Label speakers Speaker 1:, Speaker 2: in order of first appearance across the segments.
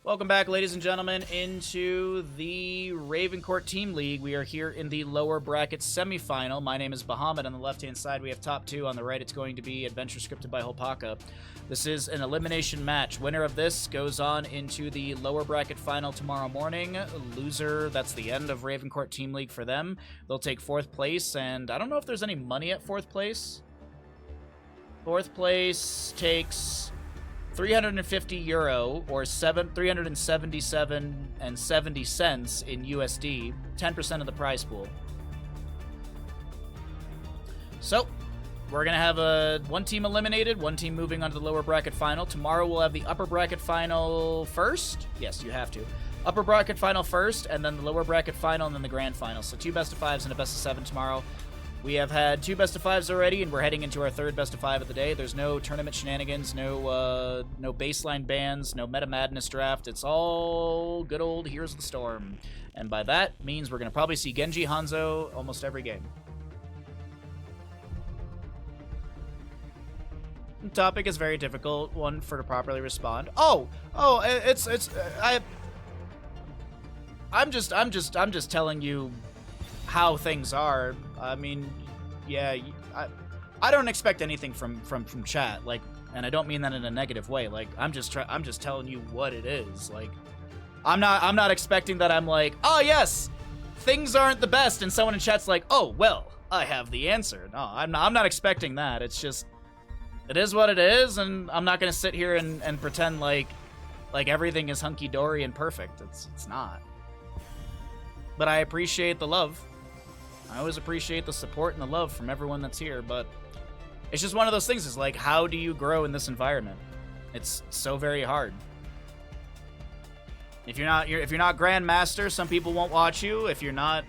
Speaker 1: Welcome back, ladies and gentlemen, into the Ravencourt Team League. We are here in the lower bracket semifinal. My name is Bahamut. On the left-hand side, we have top two. On the right, it's going to be Adventure scripted by Holpaka. This is an elimination match. Winner of this goes on into the lower bracket final tomorrow morning. Loser, that's the end of Ravencourt Team League for them. They'll take 4th place, and I don't know if there's any money at 4th place. 4th place takes €350 or 377.70 cents in USD, 10% of the prize pool. So, we're going to have one team eliminated, one team moving on to the lower bracket final. Tomorrow we'll have the upper bracket final first. Yes, you have to. Upper bracket final first, and then the lower bracket final, and then the grand final. So 2 best-of-5s and a best-of-7 tomorrow. We have had 2 best-of-5s already, and we're heading into our 3rd best-of-5 of the day. There's no tournament shenanigans, no baseline bans, no Meta Madness draft. It's all good old Heroes of the Storm. And by that means we're going to probably see Genji, Hanzo almost every game. The topic is very difficult one to properly respond. I'm just telling you how things are. I mean, yeah, I don't expect anything from chat, like, and I don't mean that in a negative way. Like, I'm just telling you what it is. Like, I'm not expecting that I'm like, oh yes, things aren't the best, and someone in chat's like, oh well, I have the answer. No, I'm not expecting that. It's just, it is what it is, and I'm not gonna sit here and pretend like everything is hunky dory and perfect. It's not. But I appreciate the love. I always appreciate the support and the love from everyone that's here, but it's just one of those things. Is like, how do you grow in this environment? It's so very hard. If you're not Grandmaster, some people won't watch you. If you're not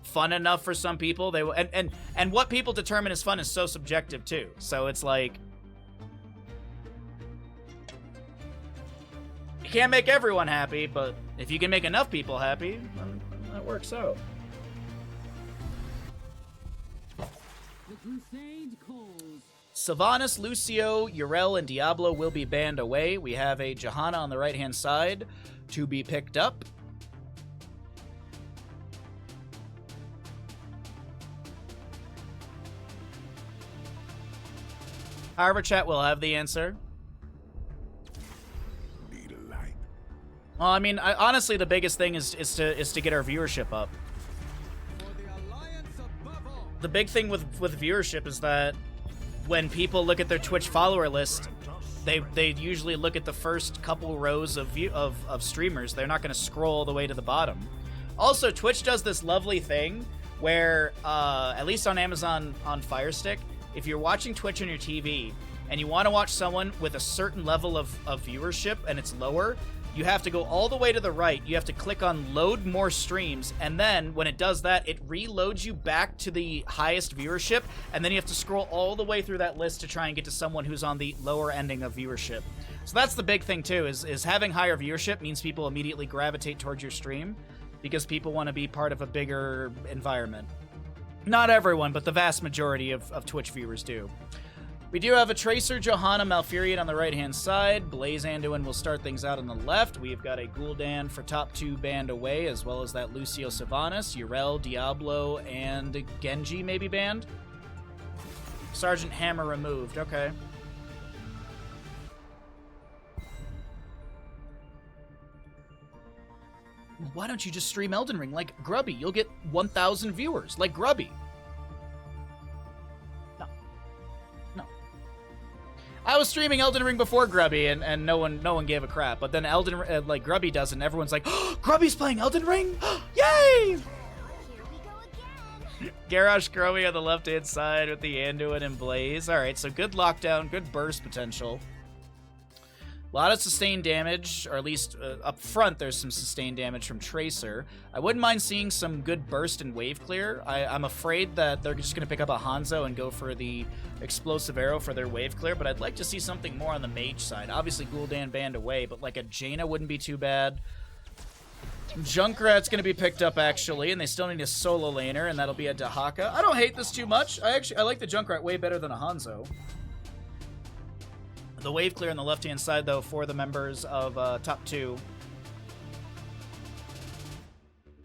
Speaker 1: fun enough for some people, they will. And what people determine as fun is so subjective too. So it's like, you can't make everyone happy, but if you can make enough people happy, then that works out. Sylvanas, Lucio, Yrel, and Diablo will be banned away. We have a Johanna on the right-hand side to be picked up. However, chat will have the answer.
Speaker 2: Need a light.
Speaker 1: Well, I mean, honestly, the biggest thing is to get our viewership up. The big thing with viewership is that when people look at their Twitch follower list, they usually look at the first couple rows of streamers. They're not going to scroll all the way to the bottom. Also, Twitch does this lovely thing where, at least on Amazon on Fire Stick, if you're watching Twitch on your TV and you want to watch someone with a certain level of viewership and it's lower, you have to go all the way to the right. You have to click on load more streams, and then when it does that, it reloads you back to the highest viewership, and then you have to scroll all the way through that list to try and get to someone who's on the lower ending of viewership. So that's the big thing too, is having higher viewership means people immediately gravitate towards your stream because people want to be part of a bigger environment. Not everyone, but the vast majority of Twitch viewers do. We do have a Tracer, Johanna, Malfurion on the right-hand side. Blaze Anduin will start things out on the left. We've got a Gul'dan for top 2 banned away, as well as that Lucio Sylvanas, Yrel, Diablo, and Genji maybe banned. Sergeant Hammer removed. Okay. Why don't you just stream Elden Ring like Grubby? You'll get 1,000 viewers like Grubby. I was streaming Elden Ring before Grubby, and no one gave a crap. But then like Grubby does, and everyone's like, oh, Grubby's playing Elden Ring? Yay!
Speaker 3: Here we go again.
Speaker 1: Garage Grubby on the left-hand side with the Anduin and Blaze. All right, so good lockdown, good burst potential. A lot of sustained damage, or at least up front there's some sustained damage from Tracer. I wouldn't mind seeing some good burst and wave clear. I'm afraid that they're just going to pick up a Hanzo and go for the explosive arrow for their wave clear, but I'd like to see something more on the mage side. Obviously Gul'dan banned away, but like a Jaina wouldn't be too bad. Junkrat's going to be picked up, actually, and they still need a solo laner, and that'll be a Dahaka. I don't hate this too much. I like the Junkrat way better than a Hanzo. The wave clear on the left-hand side, though, for the members of top 2.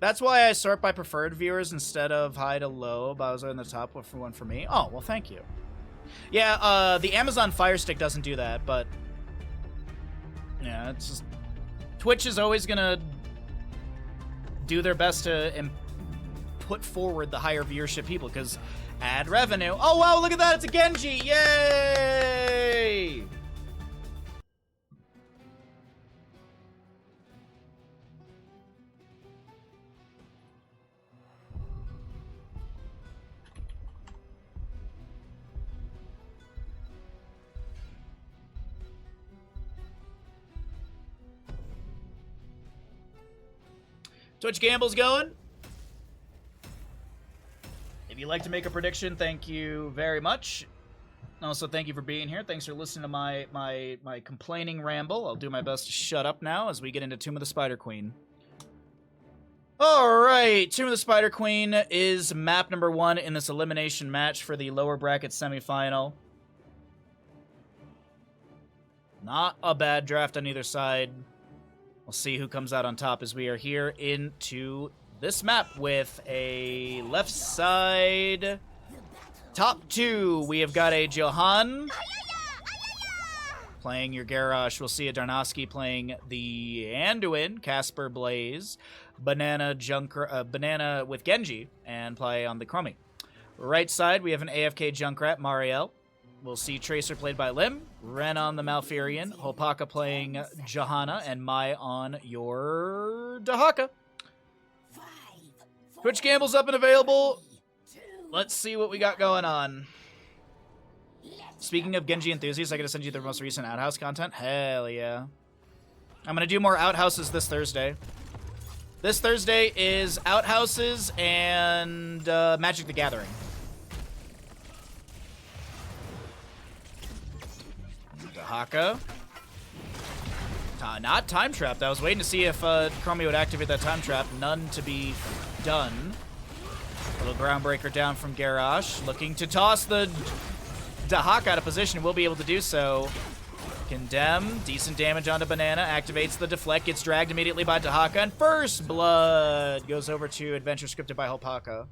Speaker 1: That's why I sort by preferred viewers instead of high to low. Bowser in the top one for me. Oh, well, thank you. Yeah, the Amazon Fire Stick doesn't do that, but... yeah, it's just... Twitch is always gonna do their best to put forward the higher viewership people, because ad revenue. Oh, wow, look at that! It's a Genji! Yay! Twitch Gamble's going. If you'd like to make a prediction, thank you very much. Also, thank you for being here. Thanks for listening to my complaining ramble. I'll do my best to shut up now as we get into Tomb of the Spider Queen. Alright, Tomb of the Spider Queen is map number 1 in this elimination match for the lower bracket semifinal. Not a bad draft on either side. We'll see who comes out on top as we are here into this map with a left side top 2. We have got a Johan playing your Garrosh. We'll see a Darnowski playing the Anduin, Casper Blaze, Banana with Genji, and play on the Chromie. Right side, we have an AFK Junkrat, Mariel. We'll see Tracer played by Lim, Ren on the Malfurion, Hopaka playing Johanna, and Mai on your Dahaka. Twitch Gamble's up and available. Let's see what we got going on. Speaking of Genji enthusiasts, I gotta send you the most recent Outhouse content. Hell yeah. I'm gonna do more Outhouses this Thursday. This Thursday is Outhouses and Magic the Gathering. Dahaka. Not time trapped. I was waiting to see if Chromie would activate that time trap. None to be done. Little Groundbreaker down from Garrosh. Looking to toss the Dahaka out of position. Will be able to do so. Condemn. Decent damage onto Banana. Activates the deflect. Gets dragged immediately by Dahaka. And first blood goes over to Adventure scripted by Hopaka.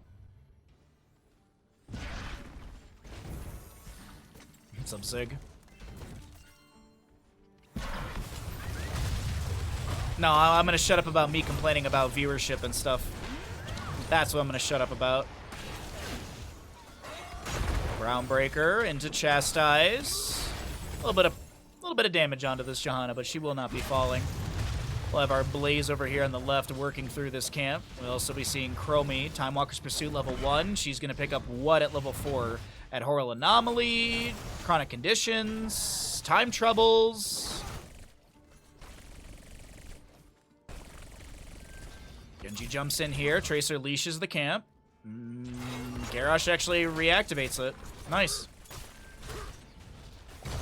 Speaker 1: What's up, Zig? No, I'm gonna shut up about me complaining about viewership and stuff. That's what I'm gonna shut up about. Groundbreaker into Chastise. A little bit of damage onto this Johanna, but she will not be falling. We'll have our Blaze over here on the left working through this camp. We'll also be seeing Chromie, Time Walker's Pursuit level 1. She's gonna pick up what at level 4? Abhorrent Anomaly, Chronic Conditions, Time Troubles. Genji jumps in here. Tracer leashes the camp. Garrosh actually reactivates it. Nice.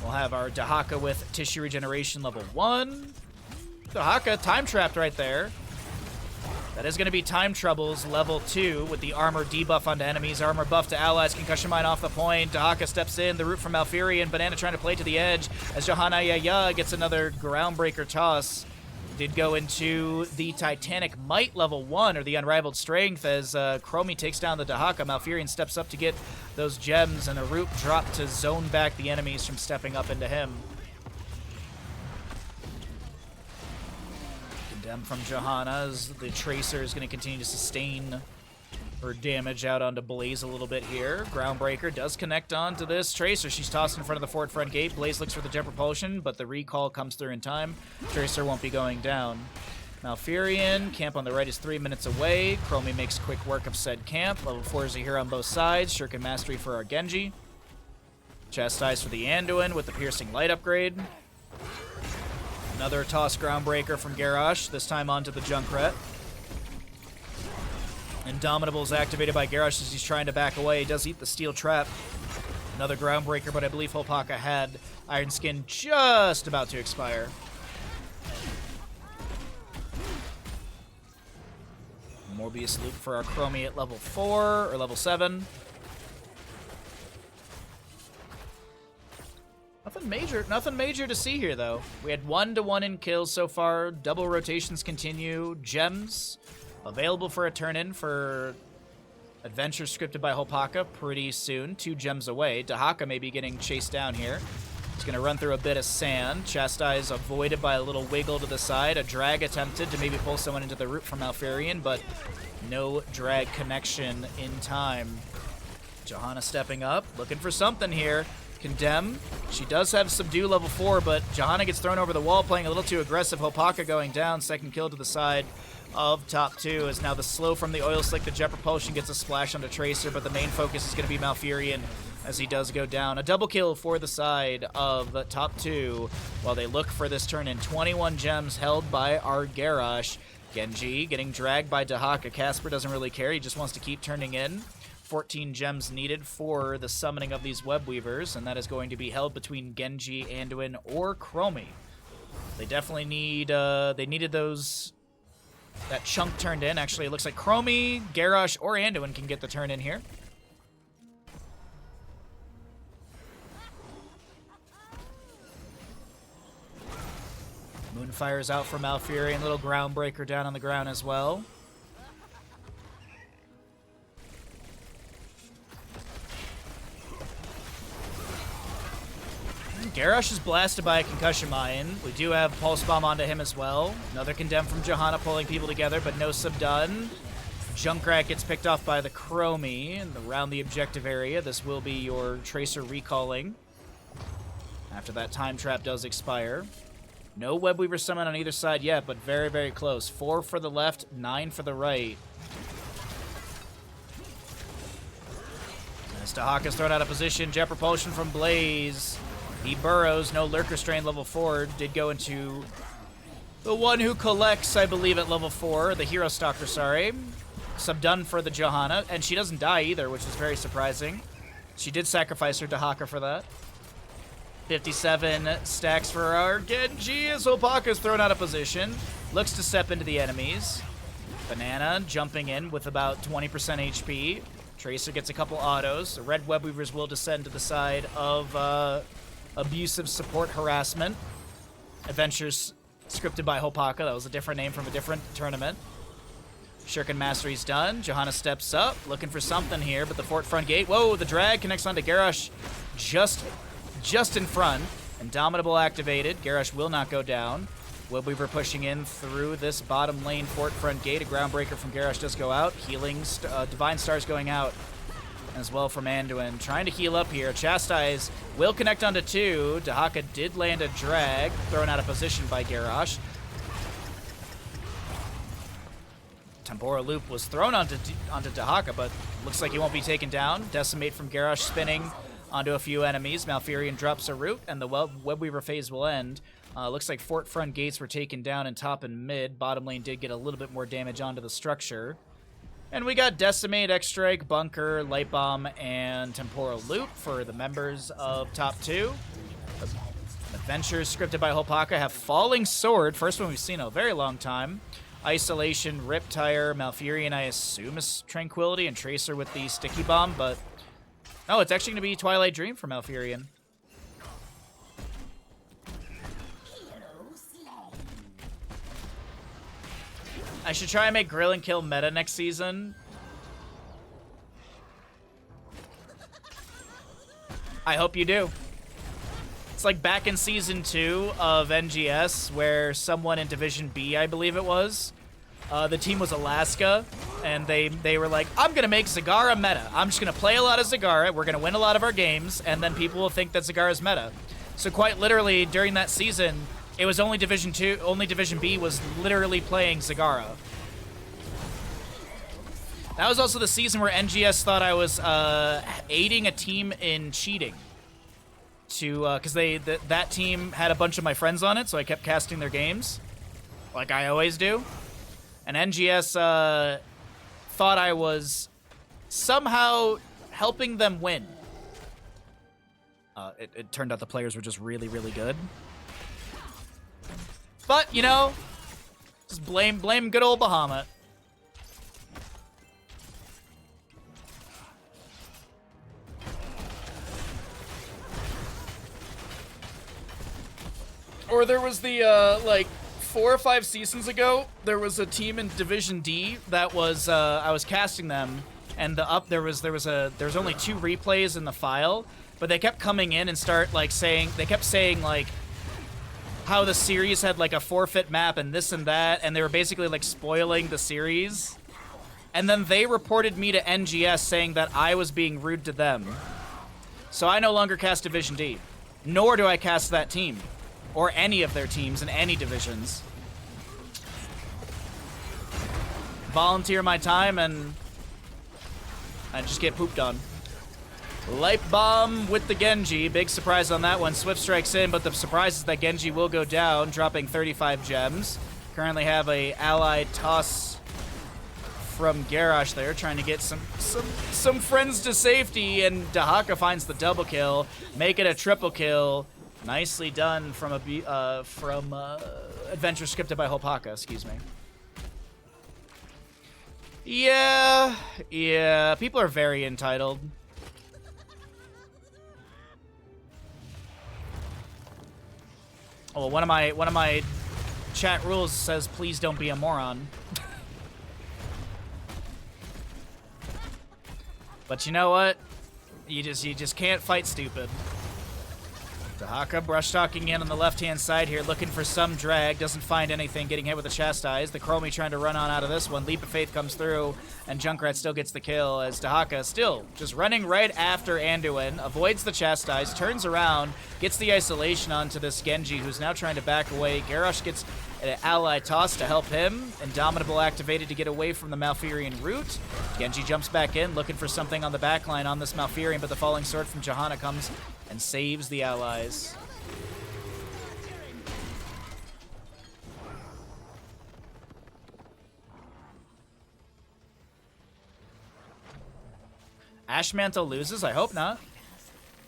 Speaker 1: We'll have our Dahaka with Tissue Regeneration level 1. Dahaka time trapped right there. That is going to be Time Troubles level 2 with the armor debuff onto enemies, armor buff to allies, concussion mine off the point. Dahaka steps in, the root from Malfurion, Banana trying to play to the edge as Johanna Yaya gets another Groundbreaker toss. Did go into the Titanic Might level 1, or the Unrivaled Strength, as Chromie takes down the Dahaka. Malfurion steps up to get those gems, and a root drop to zone back the enemies from stepping up into him. Condemn from Johanna as the Tracer is going to continue to sustain her damage out onto Blaze a little bit here. Groundbreaker does connect onto this Tracer. She's tossed in front of the fort front gate. Blaze looks for the Jet Propulsion, but the recall comes through in time. Tracer won't be going down. Malfurion, camp on the right is 3 minutes away. Chromie makes quick work of said camp. Level 4 is here on both sides. Shuriken Mastery for our Genji. Chastise for the Anduin with the Piercing Light upgrade. Another toss Groundbreaker from Garrosh, this time onto the Junkrat. Indomitable is activated by Garrosh as he's trying to back away. He does eat the Steel Trap. Another Groundbreaker, but I believe Hopaka had Iron Skin just about to expire. Morbius Loop for our Chromie at level 4, or level 7. Nothing major Nothing major to see here, though. We had 1-to-1 in kills so far. Double rotations continue. Gems available for a turn-in for adventure scripted by Hopaka pretty soon. 2 gems away. Dahaka may be getting chased down here. He's going to run through a bit of sand. Chastise avoided by a little wiggle to the side. A drag attempted to maybe pull someone into the root from Malfurion, but no drag connection in time. Johanna stepping up, looking for something here. Condemn. She does have Subdue level 4, but Johanna gets thrown over the wall, playing a little too aggressive. Hopaka going down. Second kill to the side of top 2 is now the slow from the Oil Slick. The Jet Propulsion gets a splash onto Tracer, but the main focus is going to be Malfurion as he does go down. A double kill for the side of top 2 while they look for this turn in. 21 gems held by our Garrosh. Genji getting dragged by Dahaka. Casper doesn't really care. He just wants to keep turning in. 14 gems needed for the summoning of these web weavers, and that is going to be held between Genji, Anduin, or Chromie. They definitely need, they needed that chunk turned in. Actually, it looks like Chromie, Garrosh, or Anduin can get the turn in here. Moonfire's out for Malfurion. Little Groundbreaker down on the ground as well. Garrosh is blasted by a Concussion Mine. We do have Pulse Bomb onto him as well. Another Condemn from Johanna pulling people together, but no Subdone. Junkrat gets picked off by the Chromie and around the objective area. This will be your Tracer recalling after that time trap does expire. No Webweaver summon on either side yet, but very, very close. 4 for the left, 9 for the right. As Dahaka's thrown out of position, Jet Propulsion from Blaze. He burrows, no Lurker Strain level 4. Did go into the one who collects, I believe, at level 4. The Hero Stalker, sorry. Subdone for the Johanna, and she doesn't die either, which is very surprising. She did sacrifice her Dahaka for that. 57 stacks for our Genji as Hopaka's thrown out of position. Looks to step into the enemies. Banana jumping in with about 20% HP. Tracer gets a couple autos. The red web weavers will descend to the side of abusive support harassment. Adventures scripted by Hopaka. That was a different name from a different tournament. Shuriken Mastery's done. Johanna steps up, looking for something here, but the fort front gate. Whoa, the drag connects onto Garrosh just in front. Indomitable activated. Garrosh will not go down. Webweaver pushing in through this bottom lane fort front gate. A Groundbreaker from Garrosh does go out. Healing, Divine Stars going out as well from Anduin. Trying to heal up here. Chastise will connect onto 2. Dahaka did land a drag, thrown out of position by Garrosh. Temporal Loop was thrown onto Dahaka, but looks like he won't be taken down. Decimate from Garrosh spinning onto a few enemies. Malfurion drops a root, and the Webweaver phase will end. Looks like fort front gates were taken down in top and mid. Bottom lane did get a little bit more damage onto the structure. And we got Decimate, X-Strike, Bunker, Light Bomb, and Temporal Loop for the members of top 2. Adventures scripted by Hopaka have Falling Sword. First one we've seen in a very long time. Isolation, Riptire, Malfurion, I assume is Tranquility, and Tracer with the Sticky Bomb, but no, it's actually going to be Twilight Dream for Malfurion. I should try and make Grill and Kill meta next season. I hope you do. It's like back in Season 2 of NGS, where someone in Division B, I believe it was, the team was Alaska, and they were like, I'm going to make Zagara meta. I'm just going to play a lot of Zagara, we're going to win a lot of our games, and then people will think that Zagara's meta. So quite literally, during that season, it was only Division 2, only Division B was literally playing Zagara. That was also the season where NGS thought I was aiding a team in cheating. Because that team had a bunch of my friends on it, so I kept casting their games, like I always do. And NGS thought I was somehow helping them win. It turned out the players were just really, really good. But, you know, just blame good old Bahamut. Or there was the, like, 4 or 5 seasons ago, there was a team in Division D that was, I was casting them, and there was only 2 replays in the file, but they kept coming in and they kept saying, like, how the series had, like, a forfeit map and this and that, and they were basically, like, spoiling the series. And then they reported me to NGS saying that I was being rude to them. So I no longer cast Division D. Nor do I cast that team. Or any of their teams in any divisions. Volunteer my time and I just get pooped on. Light Bomb with the Genji. Big surprise on that one. Swift strikes in, but the surprise is that Genji will go down, dropping 35 gems. Currently have a ally toss from Garrosh there, trying to get some friends to safety, and Dahaka finds the double kill, make it a triple kill. Nicely done from Adventure scripted by Hopaka, excuse me. Yeah, people are very entitled. Oh, one of my chat rules says please don't be a moron. But you know what? You just can't fight stupid. Dahaka brush talking in on the left-hand side here, looking for some drag. Doesn't find anything, getting hit with a Chastise. The Chromie trying to run on out of this one. Leap of Faith comes through, and Junkrat still gets the kill as Dahaka still just running right after Anduin. Avoids the Chastise, turns around, gets the isolation onto this Genji, who's now trying to back away. Garrosh gets an ally toss to help him. Indomitable activated to get away from the Malfurion root. Genji jumps back in, looking for something on the backline on this Malfurion, but the Falling Sword from Johanna comes and saves the allies. Ashmantle loses? I hope not.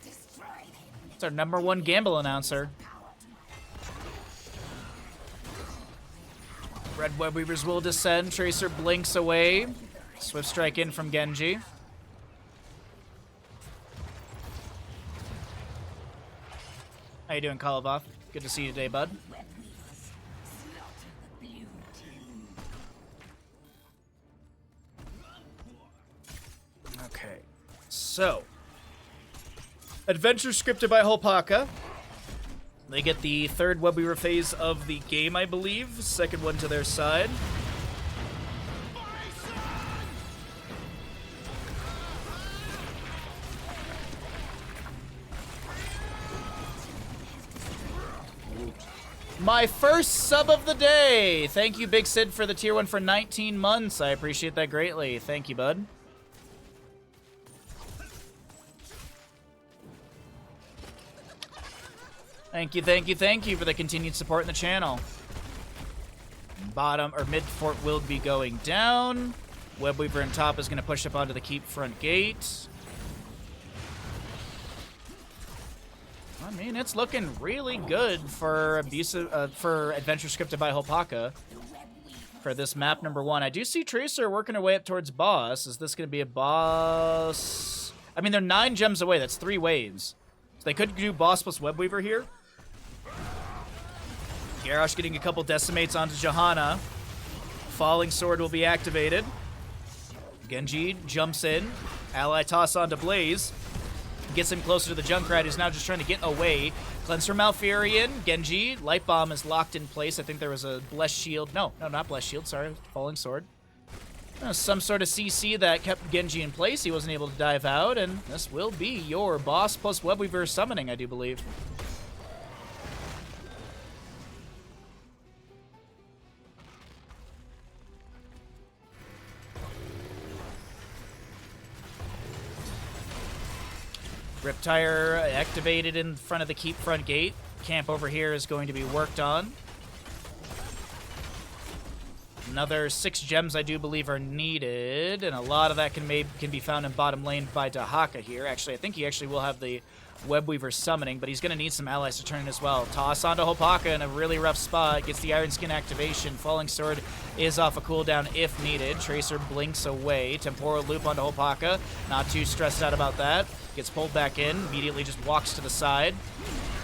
Speaker 1: It's our #1 gamble announcer. Red Web Weavers will descend. Tracer blinks away. Swift strike in from Genji. How you doing, Kalavov? Good to see you today, bud. Okay, so Adventure scripted by Holpaka. They get the 3rd Web Weaver phase of the game, I believe. Second one to their side. My first sub of the day! Thank you, Big Sid, for the tier 1 for 19 months. I appreciate that greatly. Thank you, bud. Thank you for the continued support in the channel. Bottom, or mid fort will be going down. Webweaver in top is going to push up onto the keep front gate. I mean, it's looking really good for Adventure scripted by Hopaka for this map #1. I do see Tracer working her way up towards boss. Is this going to be a boss? I mean, they're 9 gems away. That's 3 waves. So they could do boss plus Webweaver here. Garrosh getting a couple decimates onto Johanna. Falling Sword will be activated. Genji jumps in. Ally toss onto Blaze. Gets him closer to the Junkrat, who's now just trying to get away. Cleanser Malfurion. Genji. Light Bomb is locked in place. I think there was a Blessed Shield. No, not Blessed Shield. Sorry. Falling Sword. Some sort of CC that kept Genji in place. He wasn't able to dive out, and this will be your boss plus Webweaver summoning, I do believe. Riptire activated in front of the keep front gate. Camp over here is going to be worked on. Another 6 gems, I do believe, are needed, and a lot of that can be found in bottom lane by Dahaka here. Actually, I think he actually will have the Webweaver summoning, but he's going to need some allies to turn in as well. Toss onto Hopaka in a really rough spot. Gets the Iron Skin activation. Falling Sword is off a cooldown if needed. Tracer blinks away. Temporal Loop onto Hopaka. Not too stressed out about that. Gets pulled back in. Immediately just walks to the side.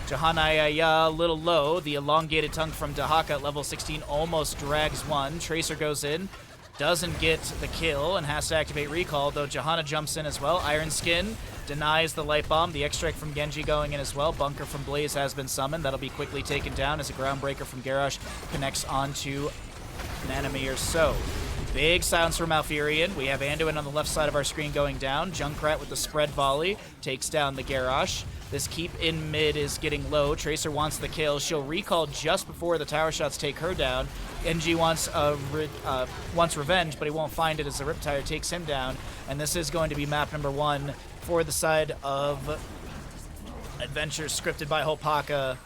Speaker 1: Johanna a little low. The elongated tongue from Dahaka at level 16 almost drags one. Tracer goes in, doesn't get the kill, and has to activate recall, though Johanna jumps in as well. Iron Skin denies the light bomb. The extract from Genji going in as well. Bunker from Blaze has been summoned. That'll be quickly taken down as a groundbreaker from Garrosh connects onto an enemy or so. Big silence from Malfurion. We have Anduin on the left side of our screen going down. Junkrat with the spread volley takes down the Garrosh. This keep in mid is getting low. Tracer wants the kill. She'll recall just before the tower shots take her down. NG wants revenge, but he won't find it as the Riptire takes him down. And this is going to be map number 1 for the side of Adventures scripted by Hopaka.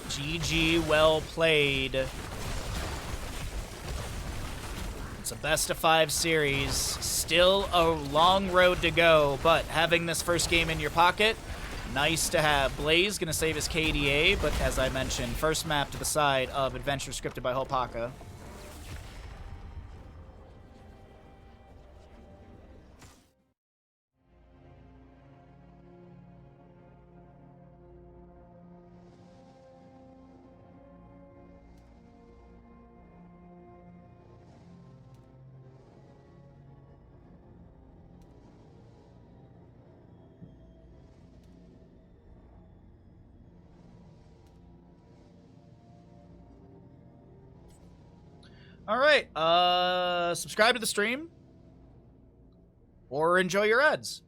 Speaker 1: GG, well played. It's a best of 5 series. Still a long road to go, but having this first game in your pocket, nice to have. Blaze gonna save his KDA, but as I mentioned, first map to the side of Adventure scripted by Hopaka. All right, subscribe to the stream or enjoy your ads.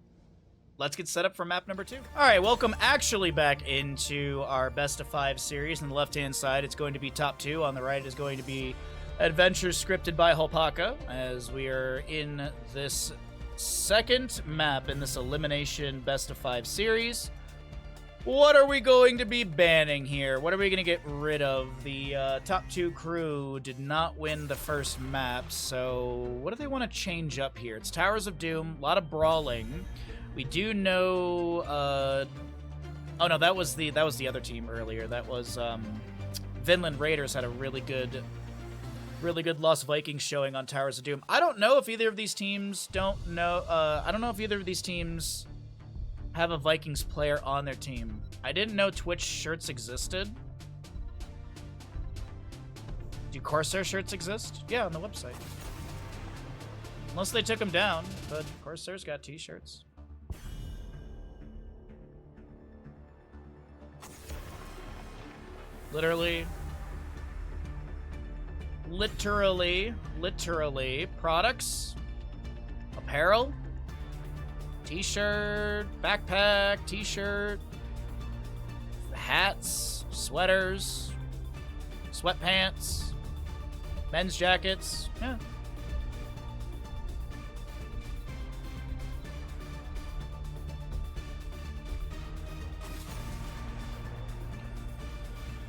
Speaker 1: Let's get set up for map number 2. All right, welcome actually back into our best of 5 series. On the left-hand side, it's going to be top 2. On the right is going to be Adventures scripted by Hopaka, as we are in this second map in this elimination best of 5 series. What are we going to be banning here? What are we going to get rid of? The top 2 crew did not win the first map, so what do they want to change up here? It's Towers of Doom, a lot of brawling. We do know... oh no, that was the other team earlier. That was Vinland Raiders had a really good Lost Vikings showing on Towers of Doom. I don't know if either of these teams I don't know if either of these teams have a Vikings player on their team. I didn't know Twitch shirts existed. Do Corsair shirts exist? Yeah, on the website. Unless they took them down, but Corsair's got t-shirts. Literally, products, apparel, t-shirt, backpack, t-shirt, hats, sweaters, sweatpants, men's jackets, yeah.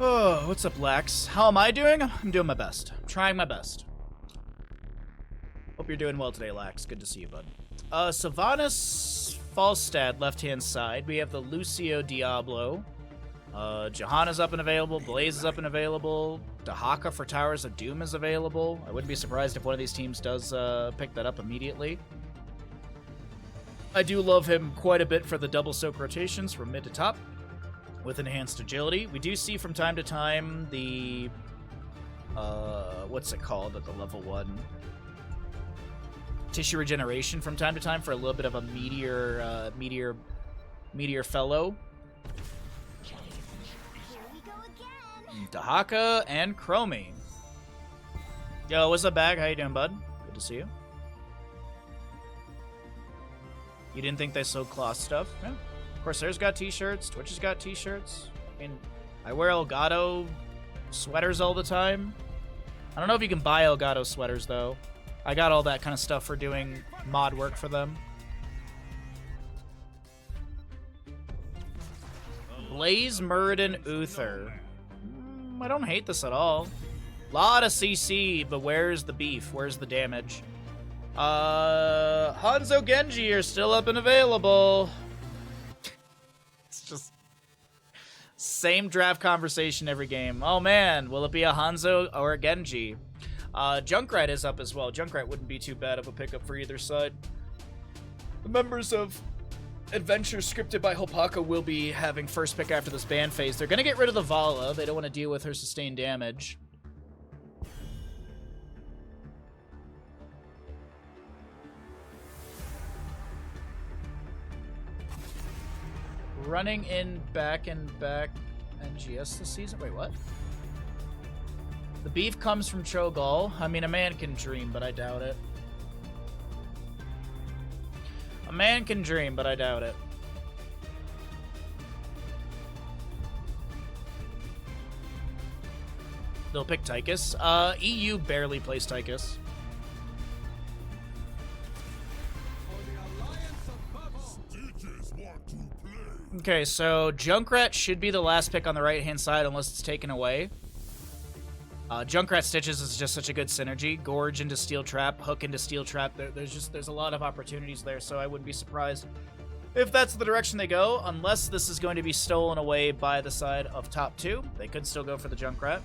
Speaker 1: Oh, what's up, Lax? How am I doing? I'm doing my best. I'm trying my best. Hope you're doing well today, Lax. Good to see you, bud. Sylvanas Falstad, left-hand side. We have the Lucio Diablo. Johanna's up and available. Blaze is up and available. Dahaka for Towers of Doom is available. I wouldn't be surprised if one of these teams does pick that up immediately. I do love him quite a bit for the double soak rotations from mid to top with enhanced agility. We do see from time to time the... what's it called at the level 1? Tissue regeneration from time to time for a little bit of a meteor fellow.
Speaker 3: Here we go again.
Speaker 1: Dahaka and Chromie. Yo, what's up, Bag? How you doing, bud? Good to see you. You didn't think they sold cloth stuff? Yeah. Corsair's got t-shirts. Twitch has got t-shirts. I mean, I wear Elgato sweaters all the time. I don't know if you can buy Elgato sweaters, though. I got all that kind of stuff for doing mod work for them. Blaze, Muradin, Uther. I don't hate this at all. Lot of CC, but where's the beef? Where's the damage? Hanzo Genji are still up and available. It's just same draft conversation every game. Oh man, will it be a Hanzo or a Genji? Junkrat is up as well. Junkrat wouldn't be too bad of a pickup for either side. The members of Adventure scripted by Hopaka will be having first pick after this ban phase. They're going to get rid of the Vala. They don't want to deal with her sustained damage. Running in back NGS this season? Wait, what? The beef comes from Cho'Gall. I mean, a man can dream, but I doubt it. A man can dream, but I doubt it. They'll pick Tychus. EU barely plays Tychus. Okay, so Junkrat should be the last pick on the right-hand side unless it's taken away. Junkrat Stitches is just such a good synergy. Gorge into Steel Trap, Hook into Steel Trap. There's a lot of opportunities there, so I wouldn't be surprised if that's the direction they go, unless this is going to be stolen away by the side of top 2. They could still go for the Junkrat.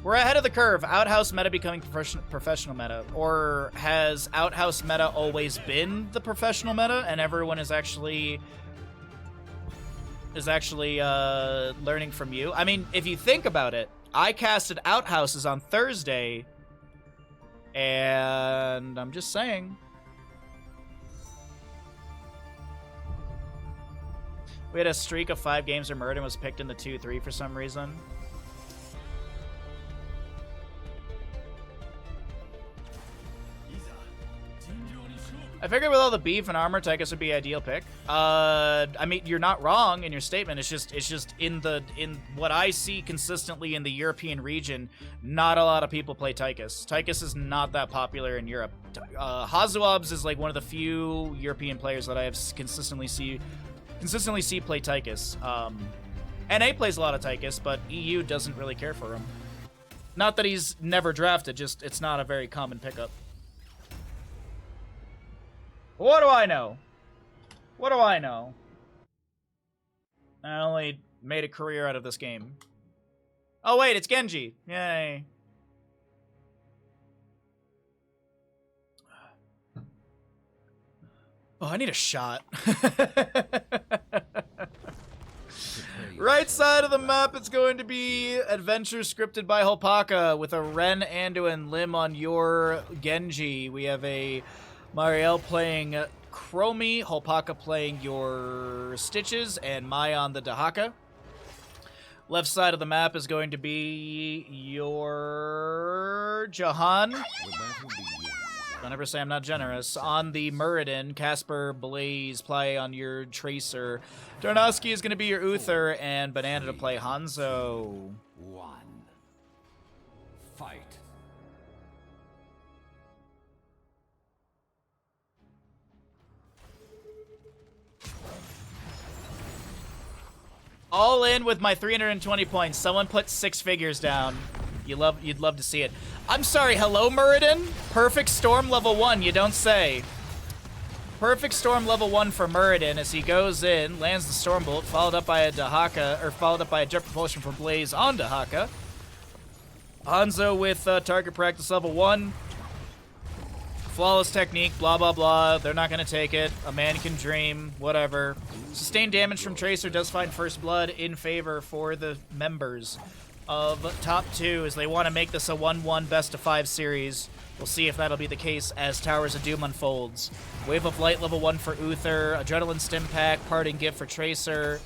Speaker 1: We're ahead of the curve. Outhouse meta becoming professional meta. Or has Outhouse meta always been the professional meta and everyone is actually learning from you? I mean, if you think about it, I casted Outhouses on Thursday, and I'm just saying. We had a streak of 5 games where Murden was picked in the 2-3 for some reason. I figured with all the beef and armor, Tychus would be an ideal pick. I mean, you're not wrong in your statement. It's just in what I see consistently in the European region, not a lot of people play Tychus. Tychus is not that popular in Europe. Hazuabs is like one of the few European players that I have consistently see play Tychus. NA plays a lot of Tychus, but EU doesn't really care for him. Not that he's never drafted, just it's not a very common pickup. What do I know? What do I know? I only made a career out of this game. Oh wait, it's Genji. Yay. Oh, I need a shot. Right side of the map, it's going to be Adventure scripted by Hopaka with a Ren, Anduin, Lim on your Genji. We have a Marielle playing Chromie, Hopaka playing your Stitches, and Mai on the Dahaka. Left side of the map is going to be your Jahan. Don't ever say I'm not generous. On the Muradin, Casper, Blaze play on your Tracer. Darnowski is going to be your Uther, and Banana to play Hanzo.
Speaker 2: One. Fight.
Speaker 1: All in with my 320 points. Someone put 6 figures down. You'd love to see it. I'm sorry, hello, Muradin? Perfect Storm level 1, you don't say. Perfect Storm level 1 for Muradin as he goes in, lands the Stormbolt, followed up by a Dahaka, or followed up by a Jet Propulsion from Blaze on Dahaka. Hanzo with target practice level 1. Flawless technique, blah, blah, blah. They're not going to take it. A man can dream, whatever. Sustained damage from Tracer does find First Blood in favor for the members of top 2 as they want to make this a 1-1 best-of-5 series. We'll see if that'll be the case as Towers of Doom unfolds. Wave of Light level 1 for Uther. Adrenaline Stim Pack, Parting Gift for Tracer.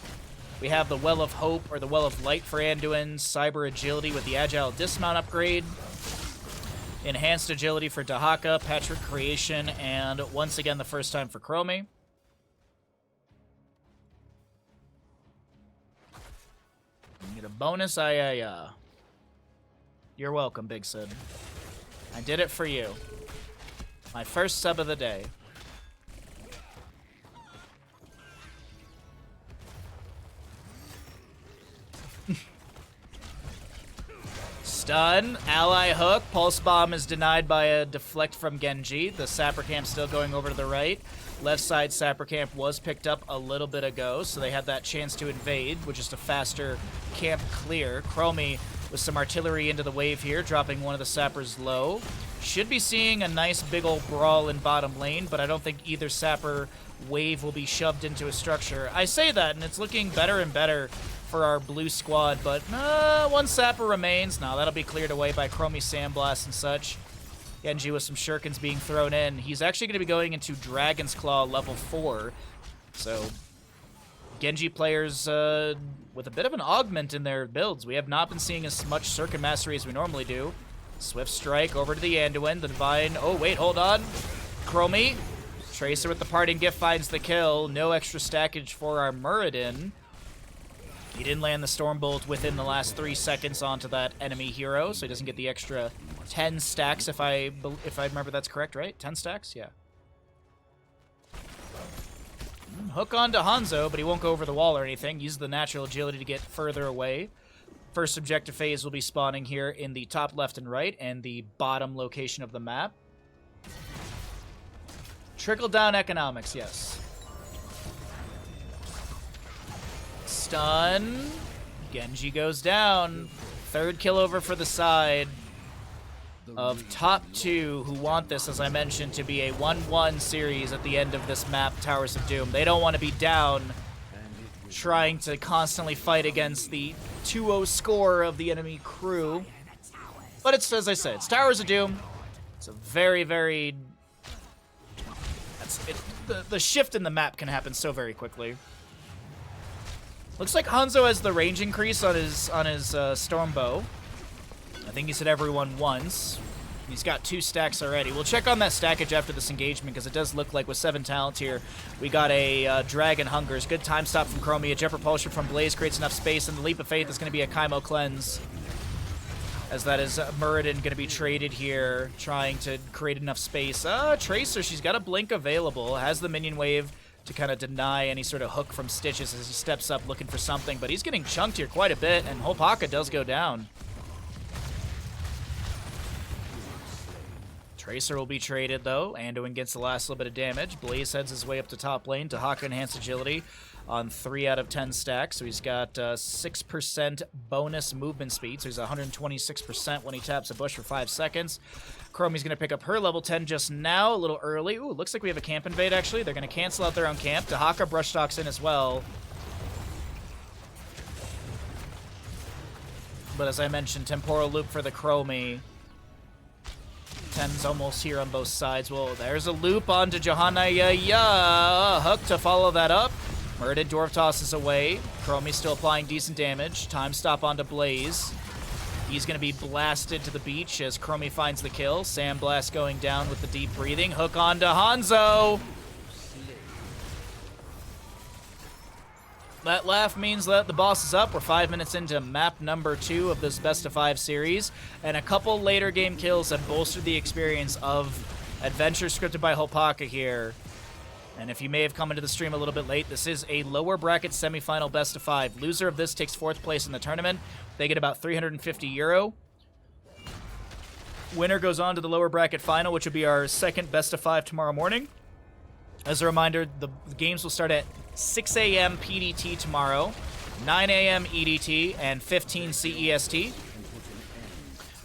Speaker 1: We have the Well of Hope, or the Well of Light for Anduin. Cyber Agility with the Agile Dismount upgrade. Enhanced Agility for Dahaka, Patrick Creation, and once again the first time for Chromie. You get a bonus, You're welcome, Big Sid. I did it for you. My first sub of the day. Stun, ally hook, pulse bomb is denied by a deflect from Genji. The Sapper Camp still going over to the right. Left side Sapper Camp was picked up a little bit ago, so they had that chance to invade, which is a faster camp clear. Chromie with some artillery into the wave here, dropping one of the Sappers low. Should be seeing a nice big old brawl in bottom lane, but I don't think either sapper wave will be shoved into a structure. I say that, and it's looking better and better for our blue squad, but one sapper remains. No, that'll be cleared away by Chromie Sandblast and such. Genji with some shurikens being thrown in. He's actually going to be going into Dragon's Claw level 4, so Genji players with a bit of an augment in their builds. We have not been seeing as much Circuit Mastery as we normally do. Swift Strike over to the Anduin. The Divine... Oh, wait, hold on. Chromie. Tracer with the Parting Gift finds the kill. No extra stackage for our Muradin. He didn't land the Stormbolt within the last 3 seconds onto that enemy hero, so he doesn't get the extra 10 stacks, if I remember that's correct, right? 10 stacks? Yeah. Hook onto Hanzo, but he won't go over the wall or anything. Use the natural agility to get further away. First objective phase will be spawning here in the top left and right, and the bottom location of the map. Trickle-down economics, yes. Stun. Genji goes down. Third kill over for the side of top 2 who want this, as I mentioned, to be a 1-1 series at the end of this map, Towers of Doom. They don't want to be down trying to constantly fight against the 2-0 score of the enemy crew. But it's, as I said, it's Towers of Doom. It's a very, very... The shift in the map can happen so very quickly. Looks like Hanzo has the range increase on his Stormbow. I think he's hit everyone once. He's got 2 stacks already. We'll check on that stackage after this engagement, because it does look like with 7 talents here, we got a Dragon Hungers. Good time stop from Chromie. A Jet Propulsion from Blaze creates enough space, and the Leap of Faith is going to be a Kaimo Cleanse, as that is Muradin going to be traded here, trying to create enough space. Tracer, she's got a Blink available, has the minion wave to kind of deny any sort of hook from Stitches as he steps up looking for something, but he's getting chunked here quite a bit, and Hopaka does go down. Tracer will be traded, though. Anduin gets the last little bit of damage. Blaze heads his way up to top lane. Tahaka enhanced agility on 3 out of 10 stacks, so he's got 6% bonus movement speed, so he's 126% when he taps a bush for 5 seconds. Chromie's going to pick up her level 10 just now, a little early. Ooh, looks like we have a camp invade, actually. They're going to cancel out their own camp. Tahaka brush stalks in as well. But as I mentioned, Temporal Loop for the Chromie. 10's almost here on both sides. Well, there's a loop onto Johanna. Hook to follow that up. Muradin Dwarf tosses away. Chromie's still applying decent damage. Time stop onto Blaze. He's going to be blasted to the beach as Chromie finds the kill. Sandblast going down with the deep breathing. Hook onto Hanzo. That laugh means that the boss is up. We're 5 minutes into map number 2 of this best of 5 series, and a couple later game kills have bolstered the experience of Adventure scripted by Hopaka here. And if you may have come into the stream a little bit late, this is a lower bracket semifinal best of 5. Loser of this takes 4th place in the tournament. They get about €350. Winner goes on to the lower bracket final, which will be our second best of 5 tomorrow morning. As a reminder, the games will start at 6 a.m. PDT tomorrow, 9 a.m. EDT, and 15 CEST.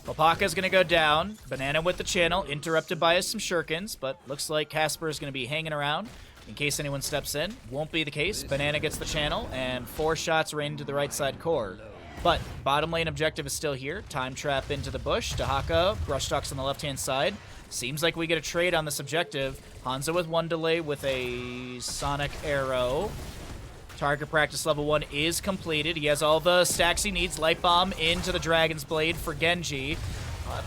Speaker 1: Hopaka is going to go down. Banana with the channel, interrupted by some shurikens, but looks like Casper is going to be hanging around in case anyone steps in. Won't be the case. Banana gets the channel, and 4 shots rain into the right side core. But bottom lane objective is still here. Time trap into the bush. Tahaka, brush stalks on the left-hand side. Seems like we get a trade on this objective. Hanzo with 1 delay with a Sonic Arrow. Target practice level 1 is completed. He has all the stacks he needs. Light Bomb into the Dragon's Blade for Genji.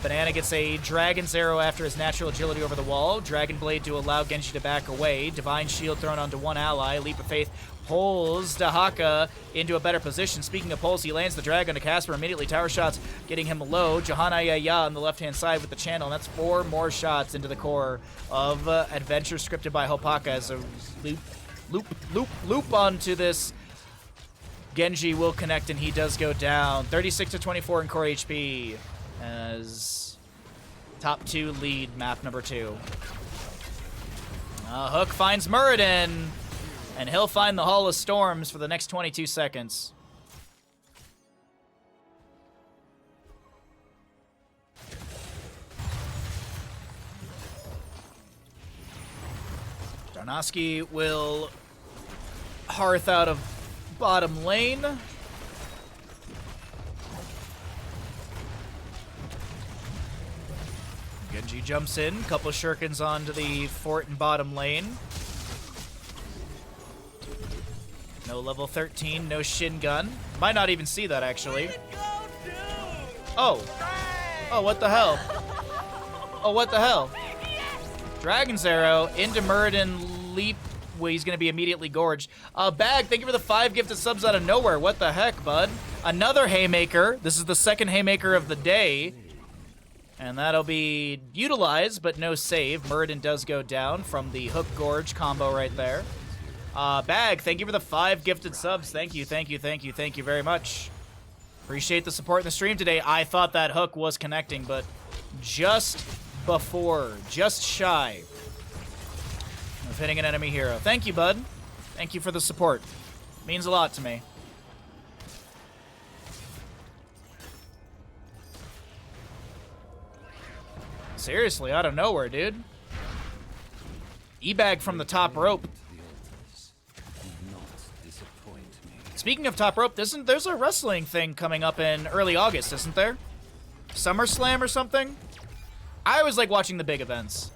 Speaker 1: Banana gets a Dragon's Arrow after his natural agility over the wall. Dragon Blade to allow Genji to back away. Divine Shield thrown onto one ally. Leap of Faith pulls Tahaka into a better position. Speaking of pulls, he lands the Dragon to Casper immediately. Tower shots getting him low. Johanna Yaya on the left-hand side with the channel. And that's 4 more shots into the core of Adventure scripted by Hopaka as a loop onto this. Genji will connect and he does go down. 36-24 in core HP as top 2 lead map number 2. Hook finds Muradin, and he'll find the Hall of Storms for the next 22 seconds. Darnoski will hearth out of bottom lane. Genji jumps in, couple shurikens onto the fort in bottom lane. No level 13, no shin gun. Might not even see that, actually. Oh. Oh, what the hell? Oh, what the hell? Dragon's Arrow into Muradin leap. Well, he's going to be immediately gorged. Bag, thank you for the 5 gifted subs out of nowhere. What the heck, bud? Another Haymaker. This is the second Haymaker of the day. And that'll be utilized, but no save. Muradin does go down from the Hook Gorge combo right there. Bag, thank you for the 5 gifted subs. Thank you, thank you, thank you, thank you very much. Appreciate the support in the stream today. I thought that hook was connecting, but just before, just shy of hitting an enemy hero. Thank you, bud. Thank you for the support. Means a lot to me. Seriously, out of nowhere, dude. E-bag from the top rope. Speaking of top rope, there's a wrestling thing coming up in early August, isn't there? SummerSlam or something? I always like watching the big events.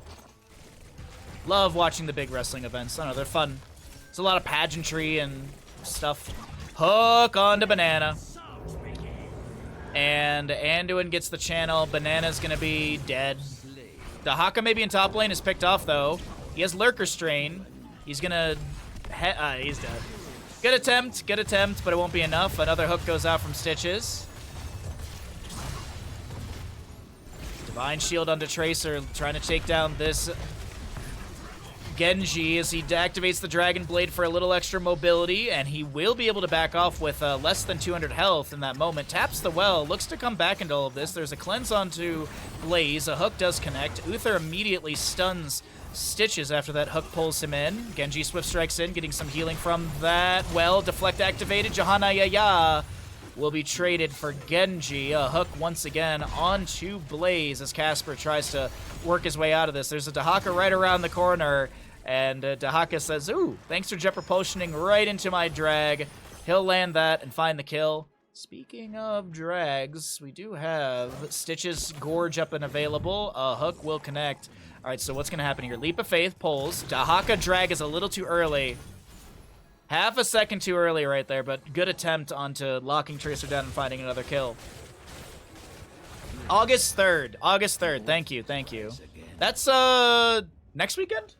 Speaker 1: Love watching the big wrestling events. I don't know, they're fun. There's a lot of pageantry and stuff. Hook onto Banana. And Anduin gets the channel. Banana's gonna be dead. Dahaka maybe in top lane is picked off, though. He has Lurker Strain. He's gonna... he's dead. Good attempt, but it won't be enough. Another hook goes out from Stitches. Divine Shield onto Tracer, trying to take down this Genji as he activates the Dragon Blade for a little extra mobility, and he will be able to back off with less than 200 health in that moment. Taps the well, looks to come back into all of this. There's a cleanse onto Blaze. A hook does connect. Uther immediately stuns Stitches after that hook pulls him in. Genji swift strikes in, getting some healing from that. Well, deflect activated. Johanna Yaya will be traded for Genji. A hook once again onto Blaze as Casper tries to work his way out of this. There's a Dahaka right around the corner, and Dahaka says, ooh, thanks for jet propulsioning right into my drag. He'll land that and find the kill. Speaking of drags, we do have Stitches Gorge up and available. A hook will connect. All right, so what's going to happen here? Leap of Faith pulls. Dahaka drag is a little too early. Half a second too early right there, but good attempt onto locking Tracer down and finding another kill. August 3rd. August 3rd. Thank you. Thank you. That's next weekend?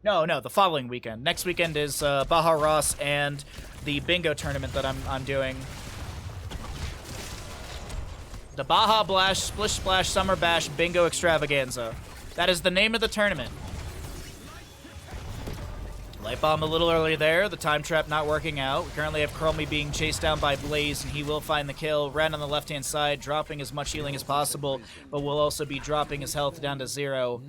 Speaker 1: No, the following weekend. Next weekend is Baja Ross and the bingo tournament that I'm doing. The Baja Blash Splish Splash Summer Bash Bingo Extravaganza. That is the name of the tournament. Light Bomb a little early there. The time trap not working out. We currently have Chromie being chased down by Blaze, and he will find the kill. Ren on the left-hand side, dropping as much healing as possible, but will also be dropping his health down to 0.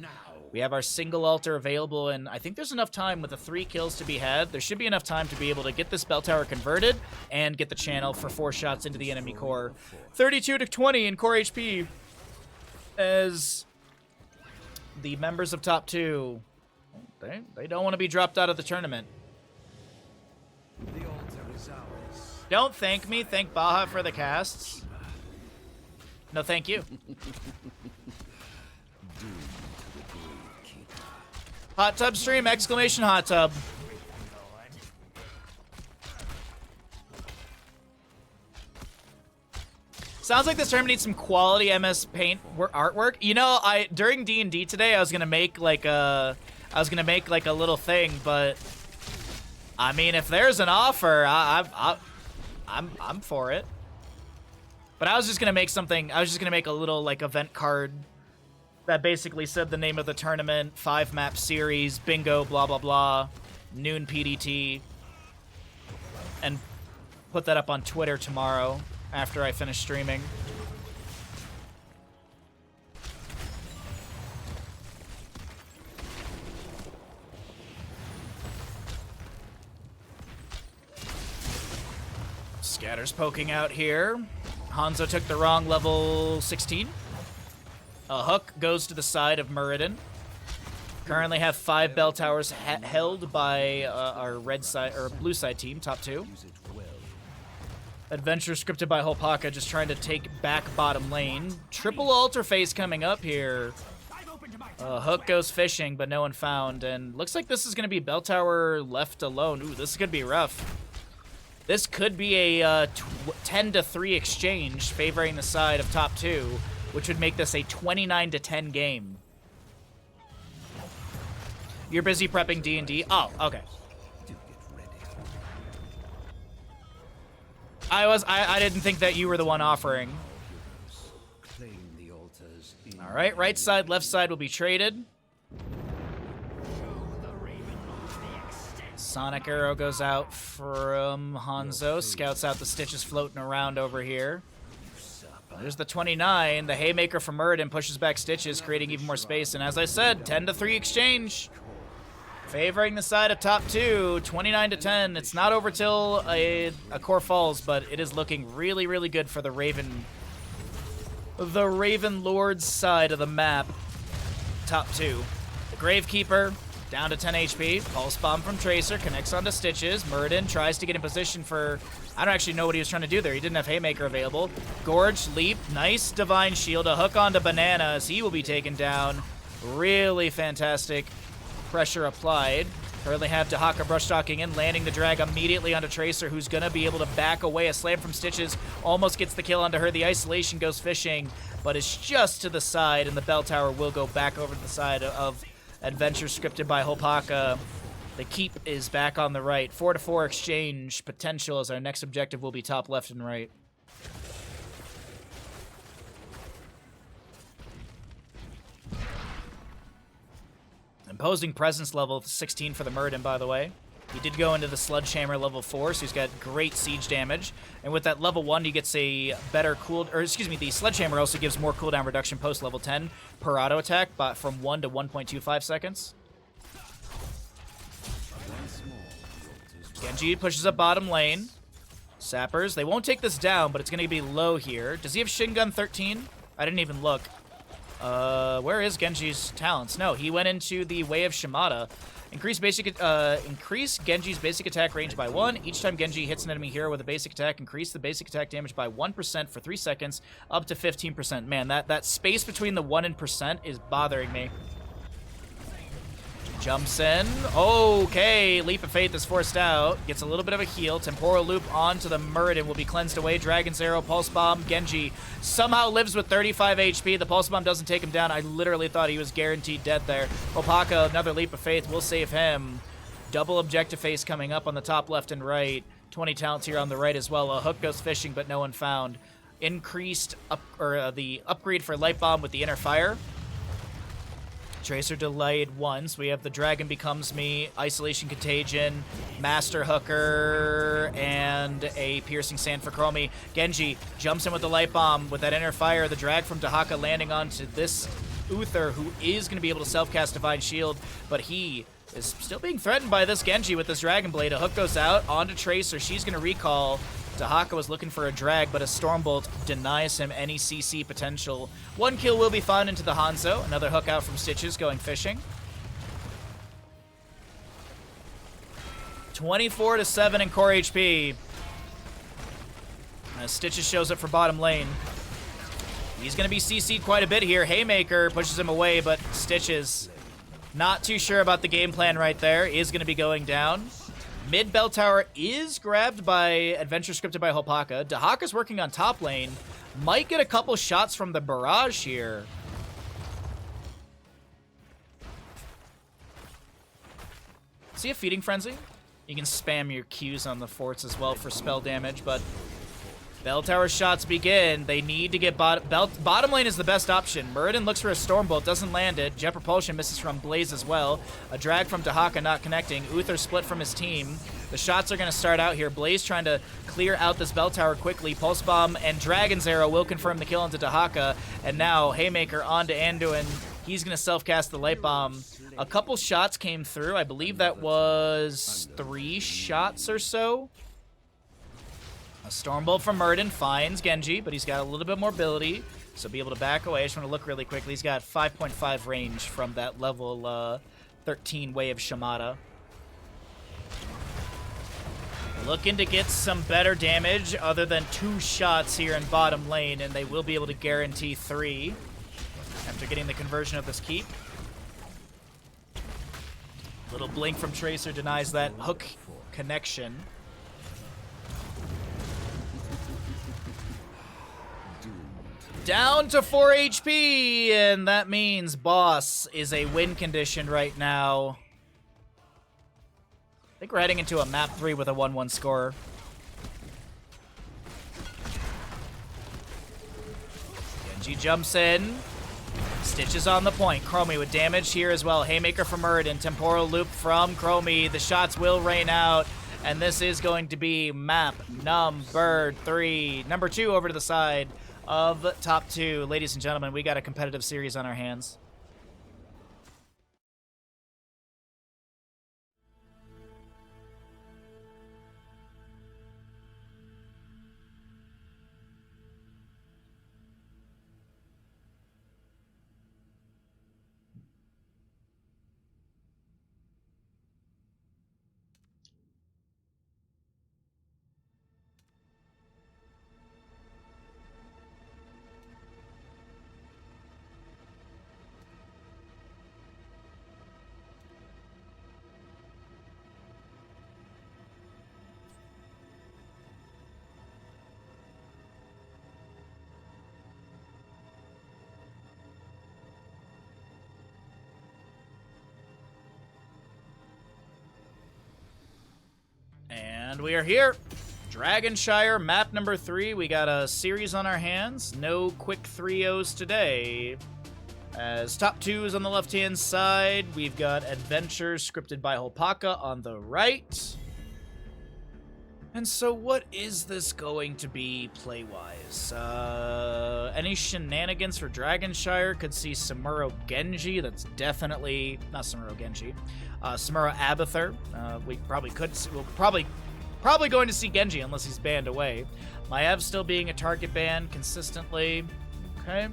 Speaker 1: We have our single altar available, and I think there's enough time with the 3 kills to be had. There should be enough time to be able to get this bell tower converted and get the channel for 4 shots into the enemy core. 32 to 20 in core HP as the members of top 2, they don't want to be dropped out of the tournament.
Speaker 2: The altar is ours.
Speaker 1: Don't thank me. Thank Baja for the casts. No, thank you. Hot tub stream! Exclamation hot tub. Sounds like this tournament needs some quality MS Paint artwork. You know, during D&D today, I was gonna make like a little thing, but I mean, if there's an offer, I'm for it. But I was just gonna make something. I was just gonna make a little like event card that basically said the name of the tournament, 5-map series, bingo, blah blah blah, noon PDT, and put that up on Twitter tomorrow after I finish streaming. Scatter's poking out here. Hanzo took the wrong level 16. A hook goes to the side of Muradin. Currently have 5 bell towers held by our red side or blue side team, top 2. Adventure scripted by Holpaka, just trying to take back bottom lane. Triple altar phase coming up here. Hook goes fishing, but no one found. And looks like this is going to be bell tower left alone. Ooh, this is going to be rough. This could be a 10-3 exchange favoring the side of top 2, which would make this a 29-10 game. You're busy prepping D&D? Oh, okay. I didn't think that you were the one offering. All right, right side, left side will be traded. Sonic Arrow goes out from Hanzo. Scouts out the Stitches floating around over here. There's the 29. The Haymaker from Muradin pushes back Stitches, creating even more space. And as I said, 10-3 exchange. Favoring the side of top 2, 29-10. It's not over till a core falls, but it is looking really, really good for the Raven Lord's side of the map. Top 2. The Gravekeeper down to 10 HP. Pulse Bomb from Tracer connects onto Stitches. Muradin tries to get in position for... I don't actually know what he was trying to do there. He didn't have Haymaker available. Gorge, Leap, nice Divine Shield. A hook onto Bananas. He will be taken down. Really fantastic pressure applied. Currently have Dahaka brush stalking in, landing the drag immediately onto Tracer, who's going to be able to back away. A slam from Stitches almost gets the kill onto her. The isolation goes fishing, but is just to the side, and the bell tower will go back over to the side of Adventure scripted by Holpaka. The keep is back on the right. 4-4 exchange potential as our next objective will be top left and right. Imposing presence level 16 for the Muradin, by the way. He did go into the Sledgehammer level 4, so he's got great siege damage. And with that level 1, he gets a better the Sledgehammer also gives more cooldown reduction post level 10 per auto attack, but from 1 to 1.25 seconds. Genji pushes up bottom lane. Sappers, they won't take this down, but it's going to be low here. Does he have Shin Gun 13? I didn't even look. Where is Genji's talents? No, he went into the Way of Shimada. Increase Genji's basic attack range by 1. Each time Genji hits an enemy hero with a basic attack, increase the basic attack damage by 1% for 3 seconds, up to 15%. Man, that space between the 1 and percent is bothering me. Jumps in. Okay, Leap of Faith is forced out. Gets a little bit of a heal. Temporal Loop onto the Muradin will be cleansed away. Dragon's Arrow, Pulse Bomb. Genji somehow lives with 35 HP. The Pulse Bomb doesn't take him down. I literally thought he was guaranteed dead there. Opaka, another Leap of Faith will save him. Double objective phase coming up on the top left and right. 20 talents here on the right as well. A hook goes fishing, but no one found. Increased the upgrade for Light Bomb with the Inner Fire. Tracer delayed once. We have the Dragon Becomes Me, Isolation Contagion, Master Hooker, and a Piercing Sand for Chromie. Genji jumps in with the Light Bomb with that Inner Fire. The drag from Dahaka landing onto this Uther, who is going to be able to self-cast Divine Shield, but he is still being threatened by this Genji with this Dragon Blade. A hook goes out onto Tracer. She's going to recall. Dahaka was looking for a drag, but a Stormbolt denies him any CC potential. 1 kill will be found into the Hanzo. Another hook out from Stitches going fishing. 24-7 in core HP. As Stitches shows up for bottom lane. He's going to be CC'd quite a bit here. Haymaker pushes him away, but Stitches, not too sure about the game plan right there, is going to be going down. Mid bell tower is grabbed by Adventure scripted by Holpaka. Dahaka's working on top lane. Might get a couple shots from the barrage here. See a Feeding Frenzy? You can spam your Qs on the forts as well for spell damage, but bell tower shots begin. They need to get bottom lane is the best option. Muradin looks for a Stormbolt, doesn't land it. Jet Propulsion misses from Blaze as well. A drag from Dahaka not connecting. Uther split from his team. The shots are going to start out here. Blaze trying to clear out this bell tower quickly. Pulse Bomb and Dragon's Arrow will confirm the kill into Dahaka. And now Haymaker onto Anduin. He's going to self-cast the Light Bomb. A couple shots came through. I believe that was 3 shots or so. A Stormbolt from Murden finds Genji, but he's got a little bit more ability, so be able to back away. I just want to look really quickly. He's got 5.5 range from that level 13 Way of Shamata. Looking to get some better damage other than 2 shots here in bottom lane, and they will be able to guarantee 3 after getting the conversion of this keep. Little blink from Tracer denies that hook connection. Down to 4 HP, and that means boss is a win condition right now. I think we're heading into a map 3 with a 1-1 score. Genji jumps in. Stitch is on the point. Chromie with damage here as well. Haymaker from Murden. Temporal loop from Chromie. The shots will rain out. And this is going to be map number 3. Number 2 over to the side of top 2. Ladies and gentlemen, we got a competitive series on our hands. And we are here. Dragonshire, map number 3. We got a series on our hands. No quick 3-0s today. As top 2 is on the left-hand side, we've got Adventures scripted by Holpaka on the right. And so what is this going to be play-wise? Any shenanigans for Dragonshire? Could see Samuro Genji. That's definitely... not Samuro Genji. Samuro Abathur. We probably could see... we'll probably going to see Genji unless he's banned away. Maiev still being a target ban consistently. Okay.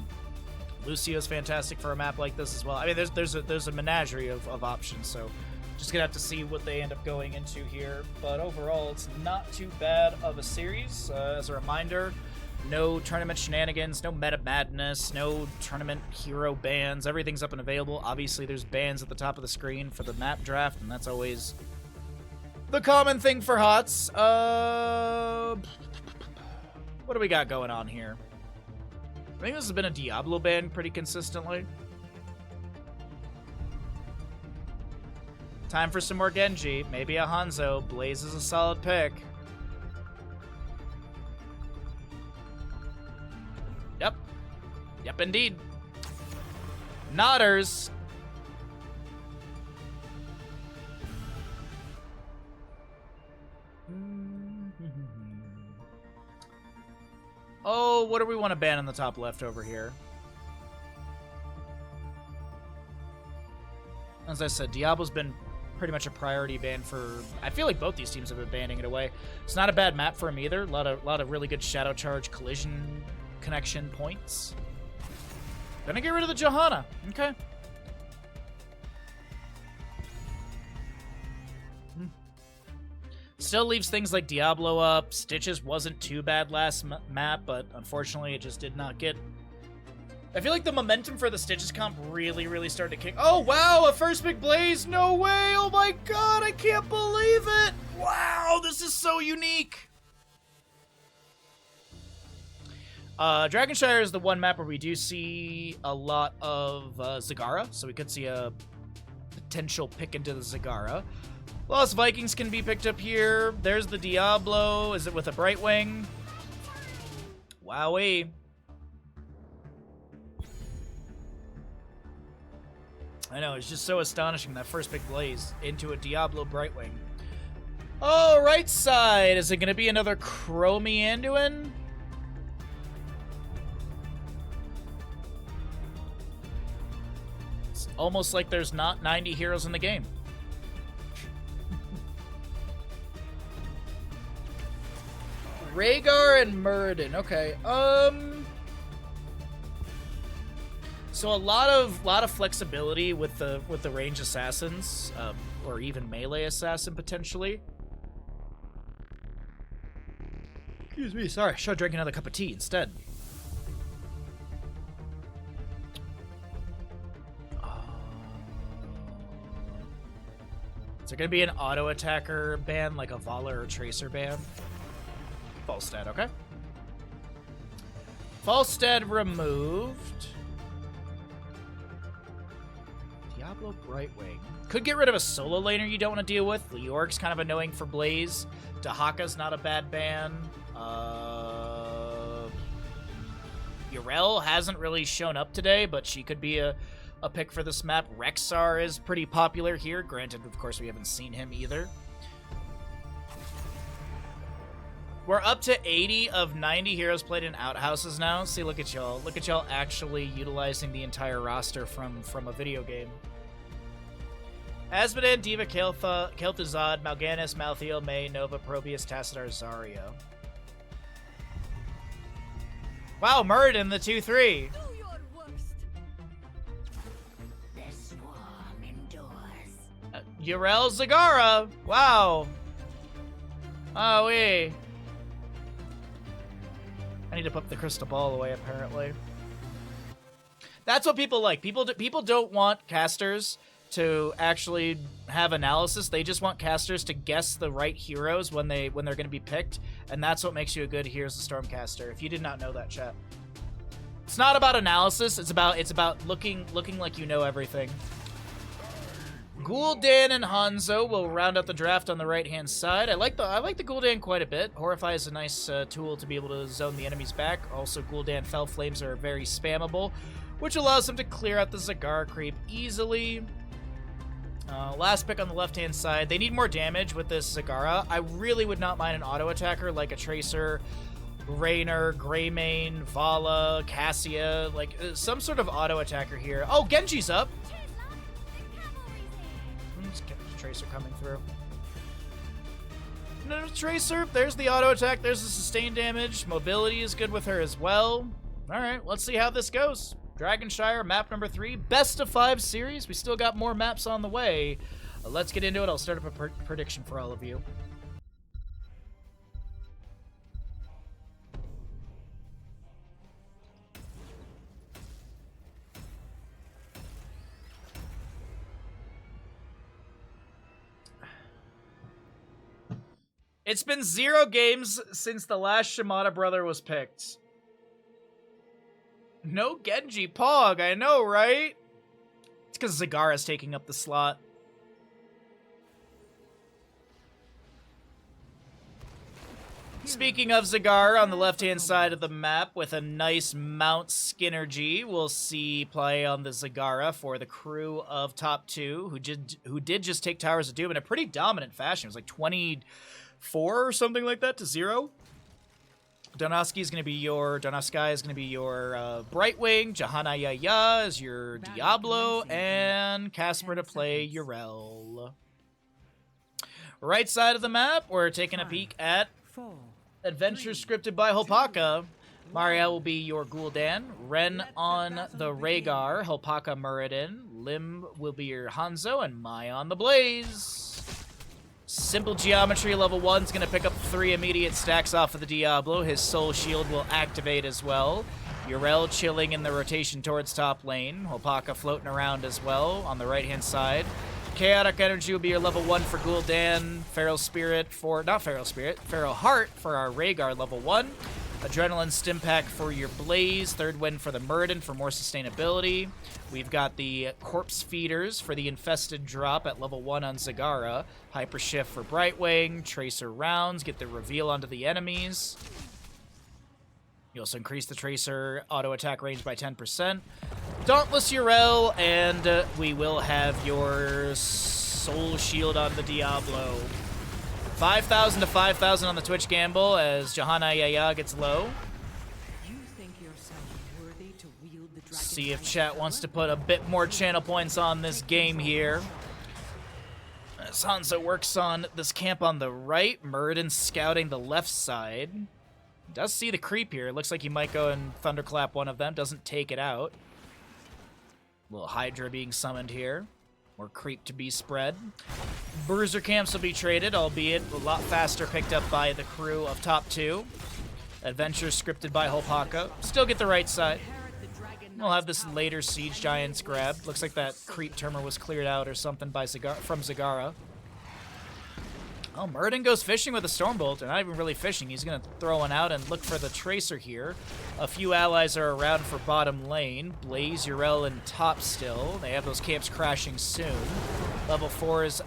Speaker 1: Lucio's fantastic for a map like this as well. I mean, there's a menagerie of options, so just gonna have to see what they end up going into here. But overall, it's not too bad of a series. As a reminder, no tournament shenanigans, no meta madness, no tournament hero bans. Everything's up and available. Obviously, there's bans at the top of the screen for the map draft, and that's always the common thing for HOTS. What do we got going on here? I think this has been a Diablo ban pretty consistently. Time for some more Genji. Maybe a Hanzo. Blaze is a solid pick. Yep. Yep, indeed. Nodders. Oh, what do we want to ban on the top left over here? As I said, Diablo's been pretty much a priority ban for... I feel like both these teams have been banning it away. It's not a bad map for him either. A lot of really good Shadow Charge collision connection points. Gonna get rid of the Johanna. Okay. Still leaves things like Diablo up. Stitches wasn't too bad last map, but unfortunately it just did not get... I feel like the momentum for the Stitches comp really started to kick. Oh, wow, a first big blaze. No way. Oh, my God, I can't believe it. Wow, this is so unique. Dragonshire is the one map where we do see a lot of Zagara, so we could see a potential pick into the Zagara. Lost Vikings can be picked up here. There's the Diablo. Is it with a Brightwing? Wowee. I know, it's just so astonishing, that first big blaze into a Diablo Brightwing. Oh, right side. Is it going to be another Chromie Anduin? It's almost like there's not 90 heroes in the game. Rhaegar and Muradin. Okay. So a lot of flexibility with the range assassins, or even melee assassin potentially. Excuse me. Sorry. Should I drink another cup of tea instead? Is there gonna be an auto attacker ban like a Vala or Tracer ban? Falstad, okay. Falstad removed. Diablo Brightwing. Could get rid of a solo laner you don't want to deal with. Leoric's kind of annoying for Blaze. Dahaka's not a bad ban. Yrel hasn't really shown up today, but she could be a pick for this map. Rexar is pretty popular here. Granted, of course, we haven't seen him either. We're up to 80 of 90 heroes played in outhouses now. See, look at y'all. Look at y'all actually utilizing the entire roster from a video game. Asmodan, Diva, Kel'Thuzad, Mal'Ganis, Malthael, May, Nova, Probius, Tassadar, Zarya. Wow, Muradin, the 2-3. Yrel Zagara. Wow. Oh, wee. I need to put the crystal ball away, apparently. That's what people like. People don't want casters to actually have analysis. They just want casters to guess the right heroes when they're going to be picked, and that's what makes you a good Heroes of Stormcaster. If you did not know that, chat. It's not about analysis. It's about looking like you know everything. Gul'dan and Hanzo will round out the draft on the right-hand side. I like the Gul'dan quite a bit. Horrify is a nice tool to be able to zone the enemies back. Also, Gul'dan Fell Flames are very spammable, which allows them to clear out the Zagara creep easily. Last pick on the left-hand side. They need more damage with this Zagara. I really would not mind an auto-attacker like a Tracer, Raynor, Greymane, Vala, Cassia, like some sort of auto-attacker here. Oh, Genji's up! Let's get the Tracer coming through. No, Tracer, there's the auto-attack, there's the sustained damage. Mobility is good with her as well. Alright, let's see how this goes. Dragonshire, map number 3, best of 5 series. We still got more maps on the way. Let's get into it. I'll start up a prediction for all of you. It's been 0 games since the last Shimada brother was picked. No Genji Pog, I know, right? It's because Zagara's taking up the slot. Speaking of Zagara, on the left-hand side of the map with a nice Mount Skinnergy, we'll see play on the Zagara for the crew of top 2, who did just take Towers of Doom in a pretty dominant fashion. It was like 24 or something like that to 0. Donosky is going to be your Brightwing, Johanna Yaya is your Diablo, and Casper to play Yrel. Right side of the map, we're taking a peek at adventures scripted by Holpaka. Mariel will be your Gul'dan, Ren on the Rhaegar, Holpaka Muradin, Lim will be your Hanzo, and Mai on the Blaze. Simple geometry, level 1's going to pick up 3 immediate stacks off of the Diablo. His Soul Shield will activate as well. Yrel chilling in the rotation towards top lane. Holpaka floating around as well on the right-hand side. Chaotic Energy will be your level 1 for Gul'dan. Feral Heart for our Rhaegar level 1. Adrenaline Stim Pack for your Blaze. Third Wind for the Muradin for more sustainability. We've got the Corpse Feeders for the Infested drop at level 1 on Zagara. Hyper Shift for Brightwing. Tracer Rounds, get the reveal onto the enemies. You also increase the Tracer auto-attack range by 10%. Dauntless Yrel, and we will have your Soul Shield on the Diablo. 5,000 to 5,000 on the Twitch gamble as Johanna Yaya gets low. See if chat wants to put a bit more channel points on this game here. As Hanzo works on this camp on the right, Muradin scouting the left side. Does see the creep here. Looks like he might go and thunderclap one of them. Doesn't take it out. Little Hydra being summoned here. More creep to be spread. Bruiser camps will be traded, albeit a lot faster picked up by the crew of top 2. Adventure scripted by Holpaka. Still get the right side. We'll have this later Siege Giants grabbed. Looks like that creep termer was cleared out or something by from Zagara. Oh, Muradin goes fishing with a Stormbolt, or not even really fishing. He's going to throw one out and look for the Tracer here. A few allies are around for bottom lane. Blaze, Yrel, and top still. They have those camps crashing soon. Level 4s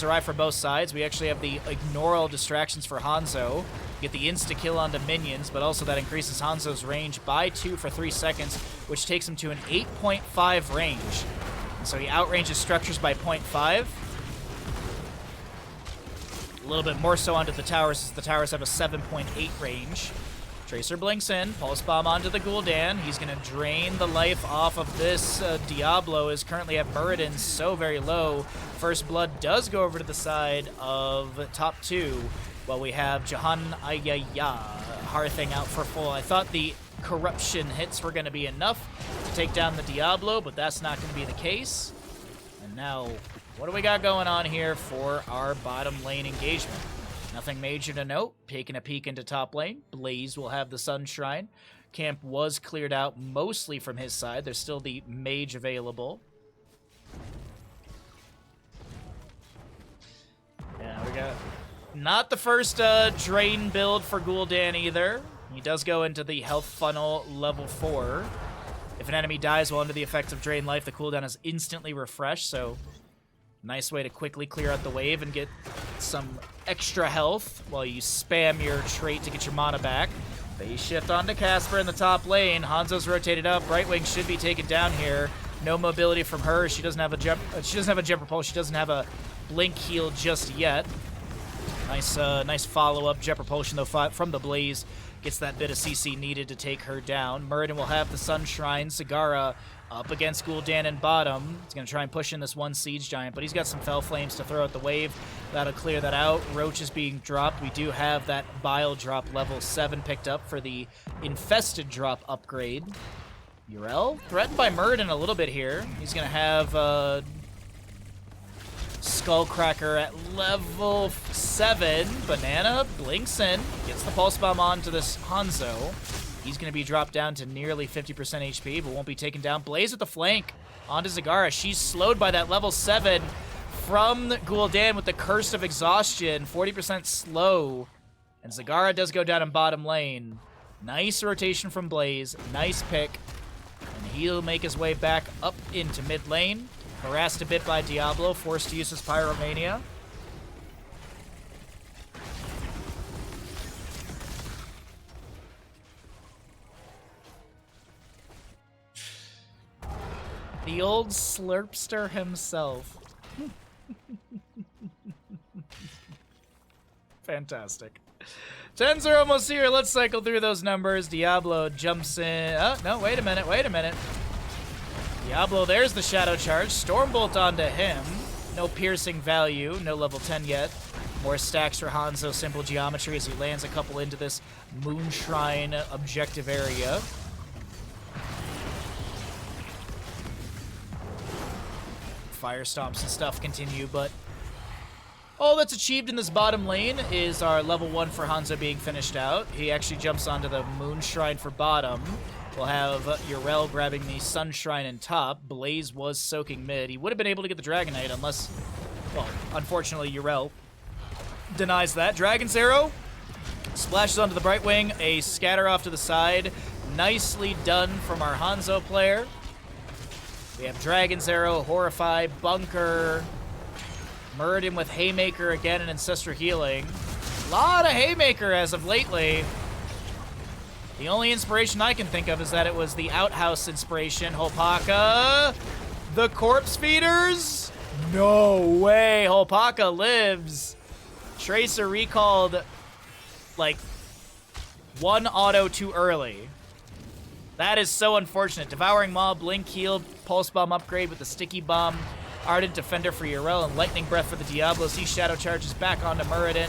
Speaker 1: arrive for both sides. We actually have the ignore all distractions for Hanzo. Get the insta-kill onto minions, but also that increases Hanzo's range by 2 for 3 seconds, which takes him to an 8.5 range. And so he outranges structures by 0.5. A little bit more so onto the towers, as the towers have a 7.8 range. Tracer blinks in, Pulse Bomb onto the Gul'dan. He's going to drain the life off of this Diablo, is currently at Muradin so very low. First Blood does go over to the side of top 2, while we have Jahan Ayaya hearthing out for full. I thought the corruption hits were going to be enough to take down the Diablo, but that's not going to be the case. And now, what do we got going on here for our bottom lane engagement? Nothing major to note. Taking a peek into top lane. Blaze will have the Sun Shrine. Camp was cleared out mostly from his side. There's still the mage available. Yeah, we got not the first drain build for Gul'dan either. He does go into the health funnel level 4. If an enemy dies while under the effects of drain life, the cooldown is instantly refreshed, so nice way to quickly clear out the wave and get some extra health while you spam your trait to get your mana back. Phase shift onto Casper in the top lane. Hanzo's rotated up. Brightwing should be taken down here. No mobility from her. She doesn't have a jump. She doesn't have a jumper pulse. She doesn't have a blink heal just yet. Nice follow-up jet propulsion though from the Blaze. Gets that bit of CC needed to take her down. Muradin will have the Sun Shrine. Zagara up against Gul'dan in bottom. He's going to try and push in this one Siege Giant, but he's got some Fell Flames to throw at the wave. That'll clear that out. Roach is being dropped. We do have that Bile drop level 7 picked up for the Infested drop upgrade. Yrel threatened by Muradin a little bit here. He's going to have Skullcracker at level 7. Banana blinks in, gets the Pulse Bomb onto this Hanzo. He's going to be dropped down to nearly 50% HP, but won't be taken down. Blaze at the flank onto Zagara. She's slowed by that level 7 from Gul'dan with the Curse of Exhaustion. 40% slow. And Zagara does go down in bottom lane. Nice rotation from Blaze. Nice pick. And he'll make his way back up into mid lane. Harassed a bit by Diablo, forced to use his Pyromania. The old Slurpster himself. Fantastic. 10's are almost here. Let's cycle through those numbers. Diablo jumps in. Oh, no, wait a minute. Diablo, there's the Shadow Charge. Stormbolt onto him. No piercing value. No level 10 yet. More stacks for Hanzo. Simple geometry as he lands a couple into this Moonshrine objective area. Fire stomps and stuff continue, but all that's achieved in this bottom lane is our level 1 for Hanzo being finished out. He actually jumps onto the Moonshrine for bottom. We'll have Yrel grabbing the Sun Shrine in top. Blaze was soaking mid. He would have been able to get the Dragonite unless, well, unfortunately Yrel denies that. Dragon's Arrow splashes onto the Brightwing. A scatter off to the side. Nicely done from our Hanzo player. We have Dragon's Arrow, Horrify, Bunker, Muradin with Haymaker again and Ancestral Healing. A lot of Haymaker as of lately. The only inspiration I can think of is that it was the Outhouse inspiration. Holpaka, the Corpse Feeders? No way, Holpaka lives. Tracer recalled like one auto too early. That is so unfortunate. Devouring Maw, Blink Healed, Pulse Bomb upgrade with the Sticky Bomb, Ardent Defender for Yrel, and Lightning Breath for the Diablo. See Shadow Charges back onto Muradin.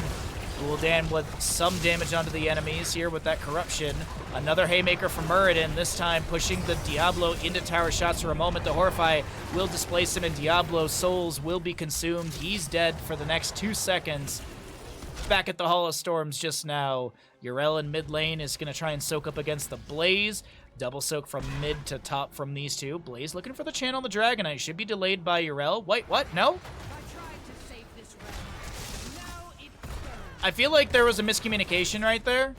Speaker 1: Gul'dan with some damage onto the enemies here with that corruption. Another haymaker from Muradin, this time pushing the Diablo into tower shots for a moment. The Horrify will displace him, and Diablo's souls will be consumed. He's dead for the next 2 seconds. Back at the Hall of Storms just now. Yrel in mid lane is going to try and soak up against the Blaze. Double soak from mid to top from these two. Blaze looking for the channel on the Dragonite. Should be delayed by Yrel. Wait, what? No? I feel like there was a miscommunication right there.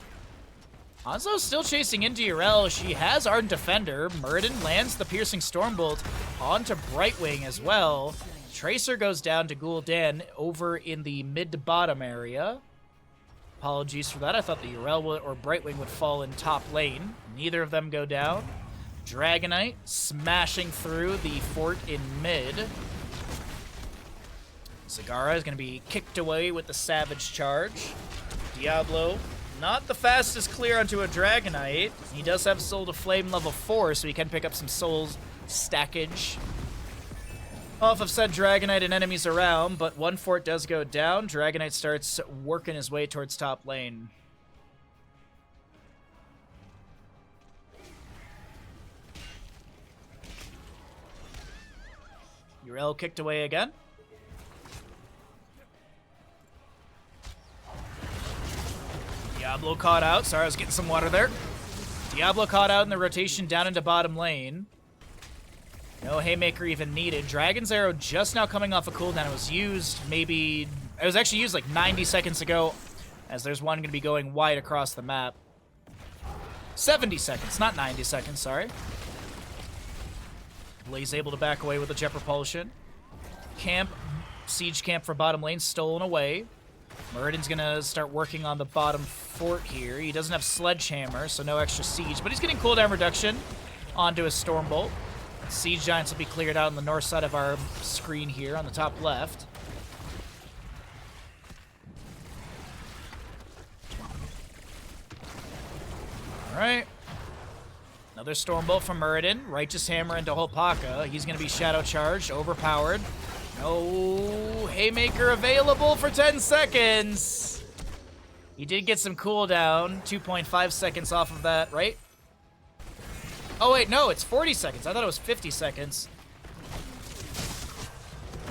Speaker 1: Hanzo's still chasing into Yrel. She has Ardent Defender. Muradin lands the Piercing Stormbolt onto Brightwing as well. Tracer goes down to Gul'dan over in the mid to bottom area. Apologies for that. I thought the Yrel or Brightwing would fall in top lane. Neither of them go down. Dragonite smashing through the fort in mid. Zagara is going to be kicked away with the Savage Charge. Diablo, not the fastest clear onto a Dragonite. He does have Soul to Flame level 4, so he can pick up some souls stackage off of said Dragonite and enemies around, but one fort does go down. Dragonite starts working his way towards top lane. Yrel kicked away again. Diablo caught out. Sorry, I was getting some water there. Diablo caught out in the rotation down into bottom lane. No Haymaker even needed. Dragon's Arrow just now coming off a cooldown. It was used maybe... It was actually used like 90 seconds ago, as there's one going to be going wide across the map. 70 seconds, not 90 seconds, sorry. Blaze able to back away with the Jet Propulsion. Siege camp for bottom lane stolen away. Muradin's going to start working on the bottom fort here. He doesn't have Sledgehammer, so no extra siege, but he's getting cooldown reduction onto his Stormbolt. Siege Giants will be cleared out on the north side of our screen here on the top left. Alright. Another Stormbolt from Muradin. Righteous Hammer into Holpaka. He's going to be Shadow Charged, overpowered. No Haymaker available for 10 seconds. He did get some cooldown. 2.5 seconds off of that, right? Oh, wait, no, it's 40 seconds. I thought it was 50 seconds.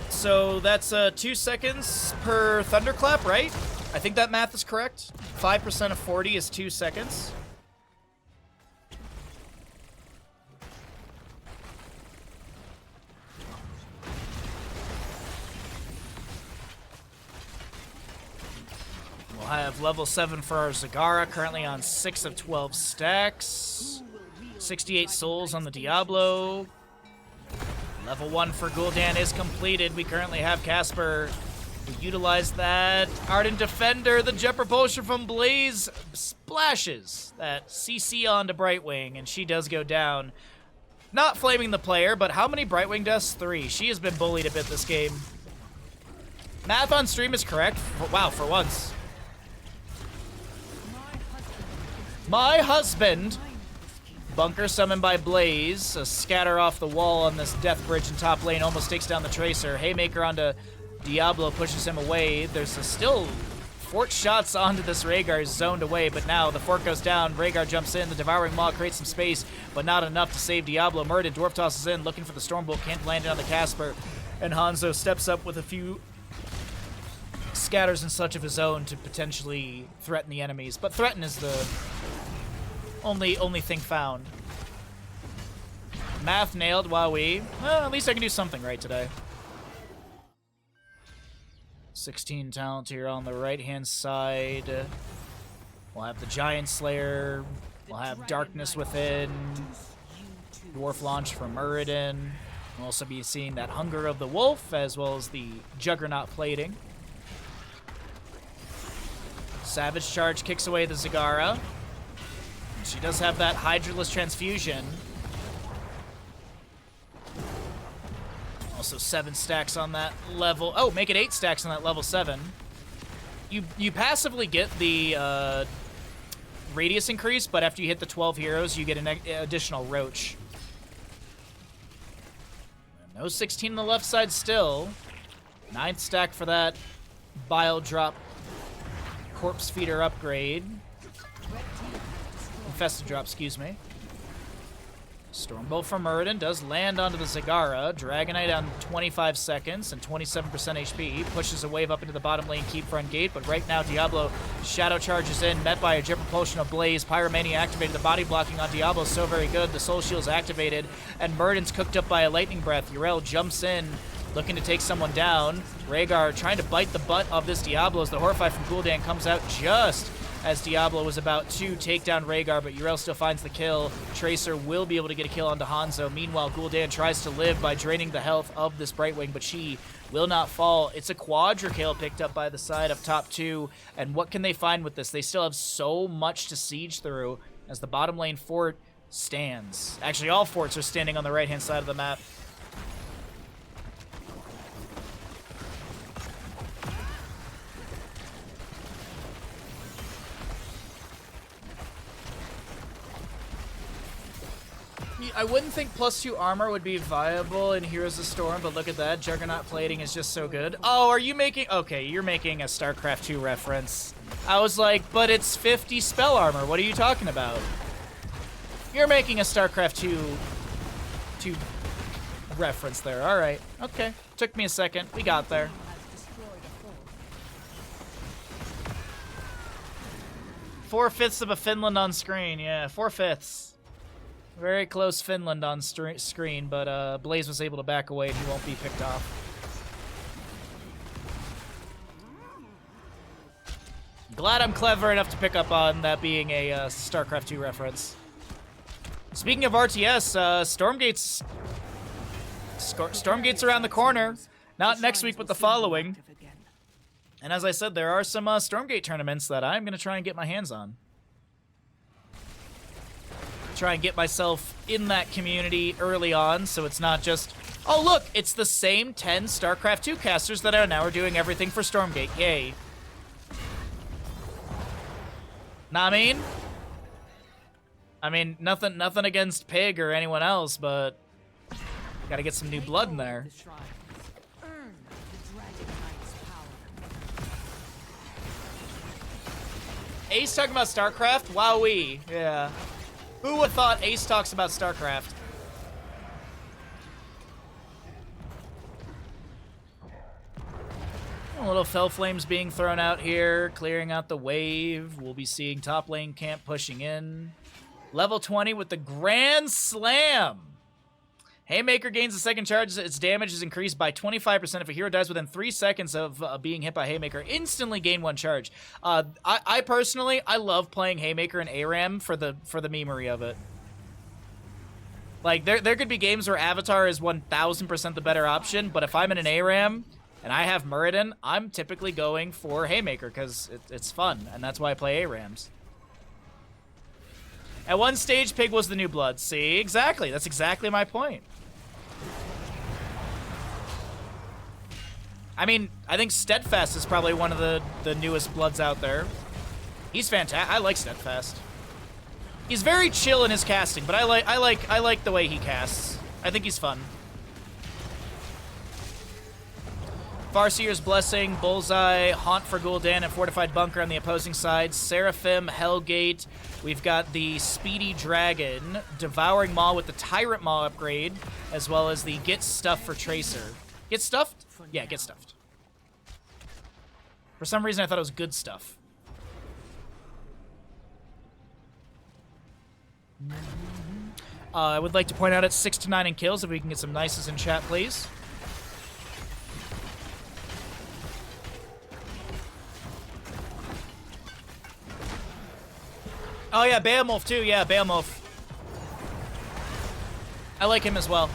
Speaker 1: So that's 2 seconds per Thunderclap, right? I think that math is correct. 5% of 40 is 2 seconds. We'll have level 7 for our Zagara, currently on 6 of 12 stacks. 68 souls on the Diablo. Level 1 for Gul'dan is completed. We currently have Casper. We utilize that Ardent Defender. The Jet Propulsion from Blaze splashes that CC onto Brightwing, and she does go down. Not flaming the player, but how many Brightwing deaths? 3. She has been bullied a bit this game. Math on stream is correct. Wow, for once. My husband. Bunker summoned by Blaze. A scatter off the wall on this death bridge in top lane. Almost takes down the Tracer. Haymaker onto Diablo pushes him away. There's still fort shots onto this Rhaegar zoned away, but now the fort goes down. Rhaegar jumps in. The Devouring Maw creates some space, but not enough to save Diablo. Muradin dwarf tosses in, looking for the Stormbolt. Can't land it on the Casper. And Hanzo steps up with a few scatters and such of his own to potentially threaten the enemies. But threaten is the only thing found. Math nailed, Wowee. Well, at least I can do something right today. 16 talent here on the right-hand side. We'll have the Giant Slayer. We'll have Darkness Within. Dwarf Launch from Muradin. We'll also be seeing that Hunger of the Wolf, as well as the Juggernaut Plating. Savage Charge kicks away the Zagara. She does have that Hydraless Transfusion. Also 7 stacks on that level. Oh, make it 8 stacks on that level 7. You passively get the radius increase, but after you hit the 12 heroes, you get an additional Roach. No 16 on the left side still. 9th stack for that Bile Drop Corpse Feeder upgrade. Infested drop, excuse me. Stormbolt from Muradin does land onto the Zagara. Dragonite on 25 seconds and 27% HP. Pushes a wave up into the bottom lane, keep front gate, but right now Diablo Shadow charges in, met by a Jet Propulsion of Blaze. Pyromania activated, the body blocking on Diablo is so very good. The Soul Shield's activated, and Muradin's cooked up by a Lightning Breath. Yrel jumps in, looking to take someone down. Rhaegar trying to bite the butt of this Diablo as the Horrify from Gul'dan comes out just as Diablo was about to take down Rhaegar, but Yrel still finds the kill. Tracer will be able to get a kill onto Hanzo. Meanwhile, Gul'dan tries to live by draining the health of this Brightwing, but she will not fall. It's a Quadra kill picked up by the side of top 2, and what can they find with this? They still have so much to siege through as the bottom lane fort stands. Actually, all forts are standing on the right-hand side of the map. I wouldn't think +2 armor would be viable in Heroes of Storm, but look at that. Juggernaut plating is just so good. Oh, are you making... Okay, you're making a StarCraft 2 reference. I was like, but it's 50 spell armor. What are you talking about? You're making a StarCraft 2 reference there. All right. Okay. Took me a second. We got there. 4/5 of a Finland on screen. Yeah, 4/5. Very close Finland on screen, but Blaze was able to back away and he won't be picked off. Glad I'm clever enough to pick up on that being a StarCraft 2 reference. Speaking of RTS, Stormgate's around the corner. Not next week, but the following. And as I said, there are some Stormgate tournaments that I'm going to try and get my hands on. Try and get myself in that community early on, so it's not just, oh look, it's the same 10 StarCraft 2 casters that are now doing everything for Stormgate. Yay. Nah, I mean, nothing against Pig or anyone else, but gotta get some new blood in there. Ace talking about StarCraft? Wowee. Yeah. Who would have thought Ace talks about StarCraft? A little Fell Flames being thrown out here, clearing out the wave. We'll be seeing top lane camp pushing in. Level 20 with the Grand Slam. Haymaker gains a second charge. Its damage is increased by 25%. If a hero dies within 3 seconds of being hit by Haymaker, instantly gain 1 charge. I personally, I love playing Haymaker and ARAM for the memery of it. Like, there could be games where Avatar is 1000% the better option, but if I'm in an ARAM and I have Muradin, I'm typically going for Haymaker because it's fun, and that's why I play ARAMs. At one stage, Pig was the new blood. See? Exactly. That's exactly my point. I mean, I think Steadfast is probably one of the newest bloods out there. He's fantastic. I like Steadfast. He's very chill in his casting, but I like the way he casts. I think he's fun. Farseer's Blessing, Bullseye, Haunt for Gul'dan, and Fortified Bunker on the opposing side. Seraphim, Hellgate. We've got the Speedy Dragon, Devouring Maw with the Tyrant Maw upgrade, as well as the Get Stuffed for Tracer. Get Stuffed? Yeah, Get Stuffed. For some reason, I thought it was Good Stuff. I would like to point out it's 6 to 9 in kills, if we can get some nices in chat, please. Oh yeah, Bahamut too. Yeah, Bahamut. I like him as well.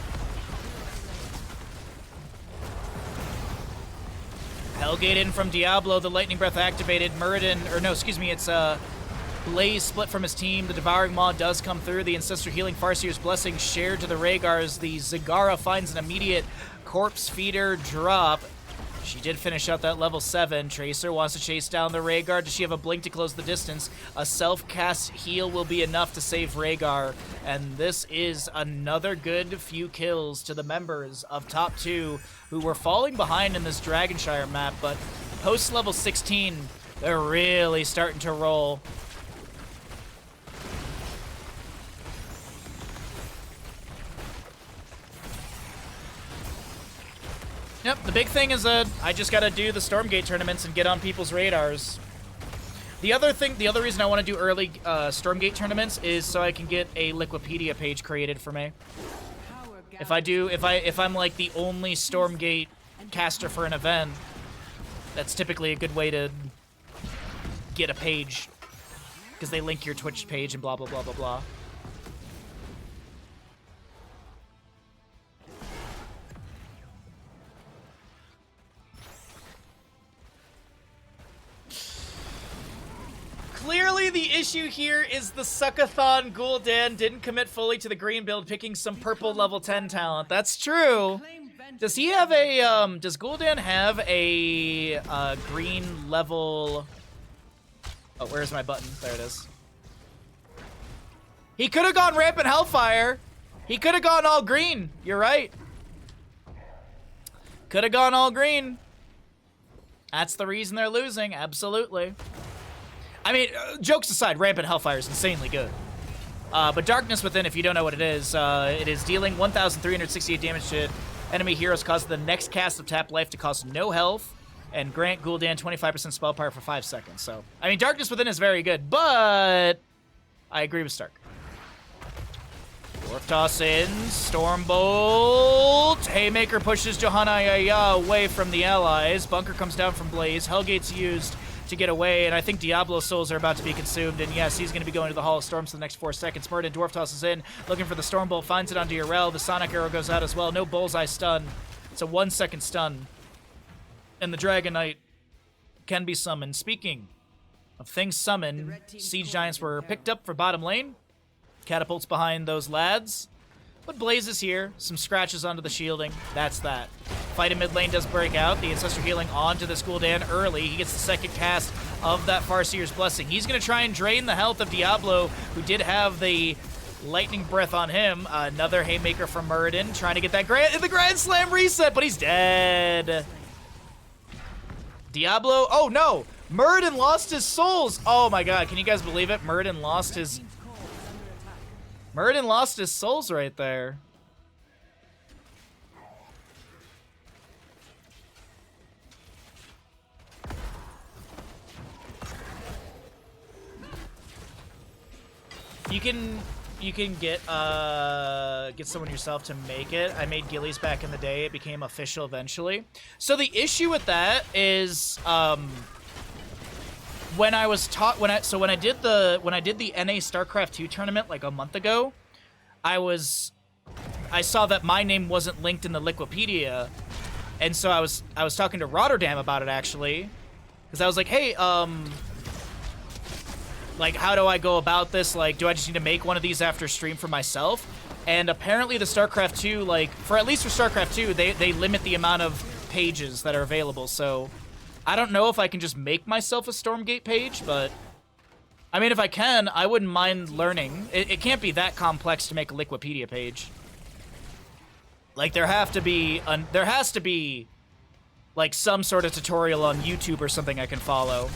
Speaker 1: Hellgate in from Diablo. The Lightning Breath activated. Muradin, or no, excuse me, it's Blaze split from his team. The Devouring Maw does come through. The Ancestor Healing Farseer's Blessing shared to the Rhaegars. The Zagara finds an immediate Corpse Feeder drop. She did finish out that level 7. Tracer wants to chase down the Rhaegar. Does she have a blink to close the distance? A self-cast heal will be enough to save Rhaegar. And this is another good few kills to the members of top 2 who were falling behind in this Dragonshire map. But post level 16, They're really starting to roll. Yep, the big thing is that I just gotta do the Stormgate tournaments and get on people's radars. The other reason I want to do early Stormgate tournaments is so I can get a Liquipedia page created for me. If I'm like the only Stormgate caster for an event, that's typically a good way to get a page, because they link your Twitch page and blah blah blah blah blah. Clearly the issue here is the Suckathon Gul'dan didn't commit fully to the green build, picking some purple level 10 talent. That's true. Does he have a, does Gul'dan have a green level... Oh, where's my button? There it is. He could have gone Rampant Hellfire. He could have gone all green. You're right. Could have gone all green. That's the reason they're losing, absolutely. I mean, jokes aside, Rampant Hellfire is insanely good. But Darkness Within, if you don't know what it is dealing 1,368 damage to enemy heroes, causing the next cast of tapped life to cost no health, and grant Gul'dan 25% spell power for 5 seconds. So, I mean, Darkness Within is very good, but I agree with Stark. Dwarf Toss in, Stormbolt, Haymaker pushes Johanna Yaya away from the allies, Bunker comes down from Blaze, Hellgate's used to get away, and I think Diablo's souls are about to be consumed, and yes, he's going to be going to the Hall of Storms for the next 4 seconds. Murden Dwarf tosses in, looking for the Stormbolt, finds it onto Urel, the Sonic Arrow goes out as well, no Bullseye stun. It's a 1-second stun. And the Dragon Knight can be summoned. Speaking of things summoned, Siege Giants were picked up for bottom lane. Catapults behind those lads. But Blaze is here. Some scratches onto the shielding. That's that. Fight in mid lane does break out. The Ancestor healing onto the Gul'dan early. He gets the second cast of that Farseer's Blessing. He's going to try and drain the health of Diablo, who did have the Lightning Breath on him. Another Haymaker from Muradin, trying to get that the Grand Slam reset, but he's dead. Diablo, oh no! Muradin lost his souls! Oh my god, can you guys believe it? Muradin lost his souls right there. You can get someone yourself to make it. I made Gillies back in the day. It became official eventually. So the issue with that is when I did the NA StarCraft 2 tournament like a month ago, I saw that my name wasn't linked in the Liquipedia, and so I was talking to Rotterdam about it actually, because I was like, hey, like, how do I go about this? Like, do I just need to make one of these after stream for myself? And apparently the StarCraft 2, like, at least for StarCraft 2, they limit the amount of pages that are available. So I don't know if I can just make myself a Stormgate page, but I mean, if I can, I wouldn't mind learning. It can't be that complex to make a Liquipedia page. Like, there has to be, like, some sort of tutorial on YouTube or something I can follow.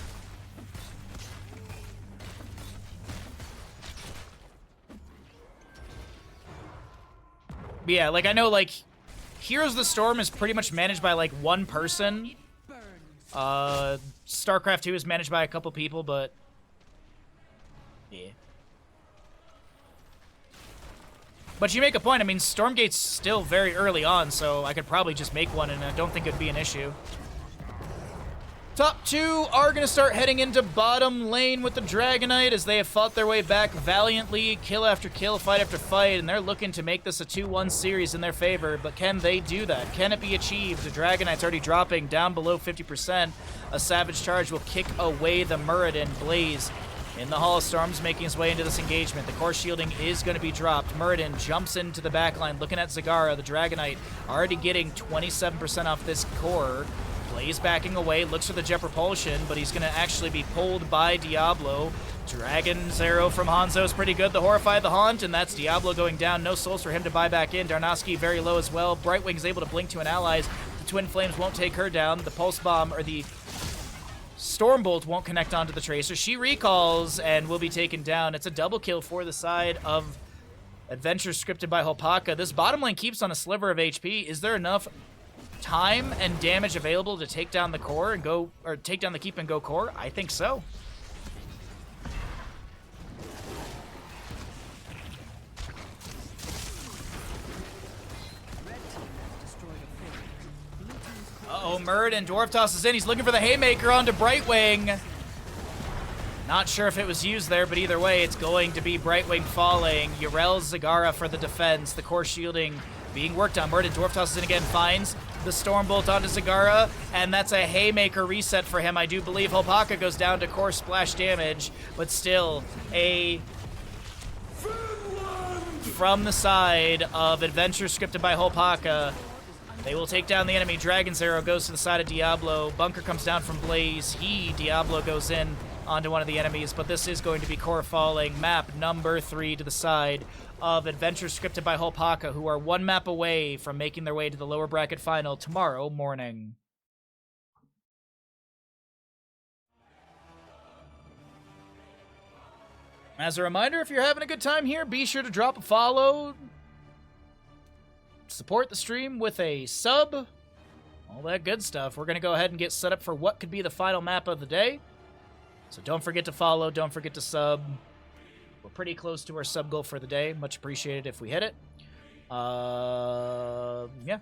Speaker 1: But yeah, like, I know, like, Heroes of the Storm is pretty much managed by, like, one person. StarCraft 2 is managed by a couple people, but yeah. But you make a point. I mean, Stormgate's still very early on, so I could probably just make one, and I don't think it'd be an issue. Top 2 are going to start heading into bottom lane with the Dragon Knight as they have fought their way back valiantly, kill after kill, fight after fight, and they're looking to make this a 2-1 series in their favor, but can they do that? Can it be achieved? The Dragon Knight's already dropping down below 50%. A Savage Charge will kick away the Muradin. Blaze in the Hall of Storms making his way into this engagement. The core shielding is going to be dropped. Muradin jumps into the backline looking at Zagara. The Dragon Knight already getting 27% off this core. Blaze backing away, looks for the jet propulsion, but he's going to actually be pulled by Diablo. Dragon's arrow from Hanzo is pretty good. The Horrify the Haunt, and that's Diablo going down. No souls for him to buy back in. Darnowski very low as well. Brightwing's able to blink to an ally. The Twin Flames won't take her down. The Pulse Bomb, or the Stormbolt won't connect onto the Tracer. She recalls and will be taken down. It's a double kill for the side of Adventure scripted by Hopaka. This bottom lane keeps on a sliver of HP. Is there enough time and damage available to take down the core and go, or take down the keep and go core? I think so. Uh-oh, Murd and Dwarf tosses in. He's looking for the Haymaker onto Brightwing. Not sure if it was used there, but either way, it's going to be Brightwing falling. Yrel Zagara for the defense. The core shielding being worked on. Murd and Dwarf tosses in again, finds the Stormbolt onto Zagara, and that's a Haymaker reset for him. I do believe Hopaka goes down to core splash damage, but still a... from the side of Adventure scripted by Hopaka. They will take down the enemy. Dragon's Arrow goes to the side of Diablo. Bunker comes down from Blaze. Diablo goes in onto one of the enemies, but this is going to be core falling. Map number 3 to the side of Adventure scripted by Hopaka, who are one map away from making their way to the lower bracket final tomorrow morning. As a reminder, if you're having a good time here, be sure to drop a follow, support the stream with a sub, all that good stuff. We're going to go ahead and get set up for what could be the final map of the day. So don't forget to follow, don't forget to sub. We're pretty close to our sub goal for the day. Much appreciated if we hit it. Yeah.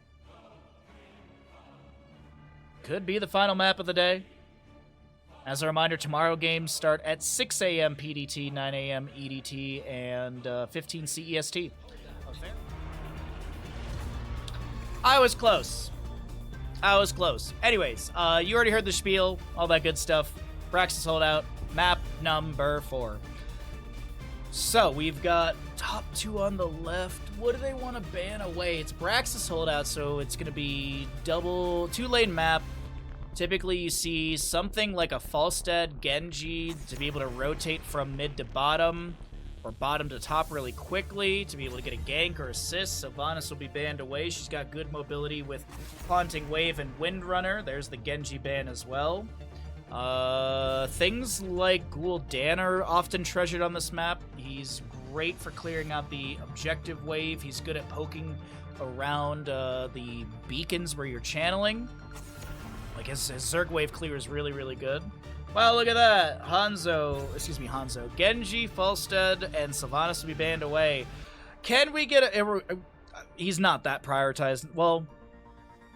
Speaker 1: Could be the final map of the day. As a reminder, tomorrow games start at 6 a.m. PDT, 9 a.m. EDT, and 15 CEST. I was close. Anyways, you already heard the spiel, all that good stuff. Braxis holdout, map number 4. So, we've got top 2 on the left. What do they want to ban away? It's Braxis holdout, so it's going to be double 2-lane map. Typically, you see something like a Falstad Genji to be able to rotate from mid to bottom, or bottom to top really quickly, to be able to get a gank or assist. Sylvanas will be banned away. She's got good mobility with Haunting Wave and Windrunner. There's the Genji ban as well. Things like Gul'dan are often treasured on this map. He's great for clearing out the objective wave. He's good at poking around the beacons where you're channeling. Like his Zerg wave clear is really, really good. Wow, look at that. Hanzo. Genji, Falstad, and Sylvanas will be banned away. Can we get a... He's not that prioritized. Well,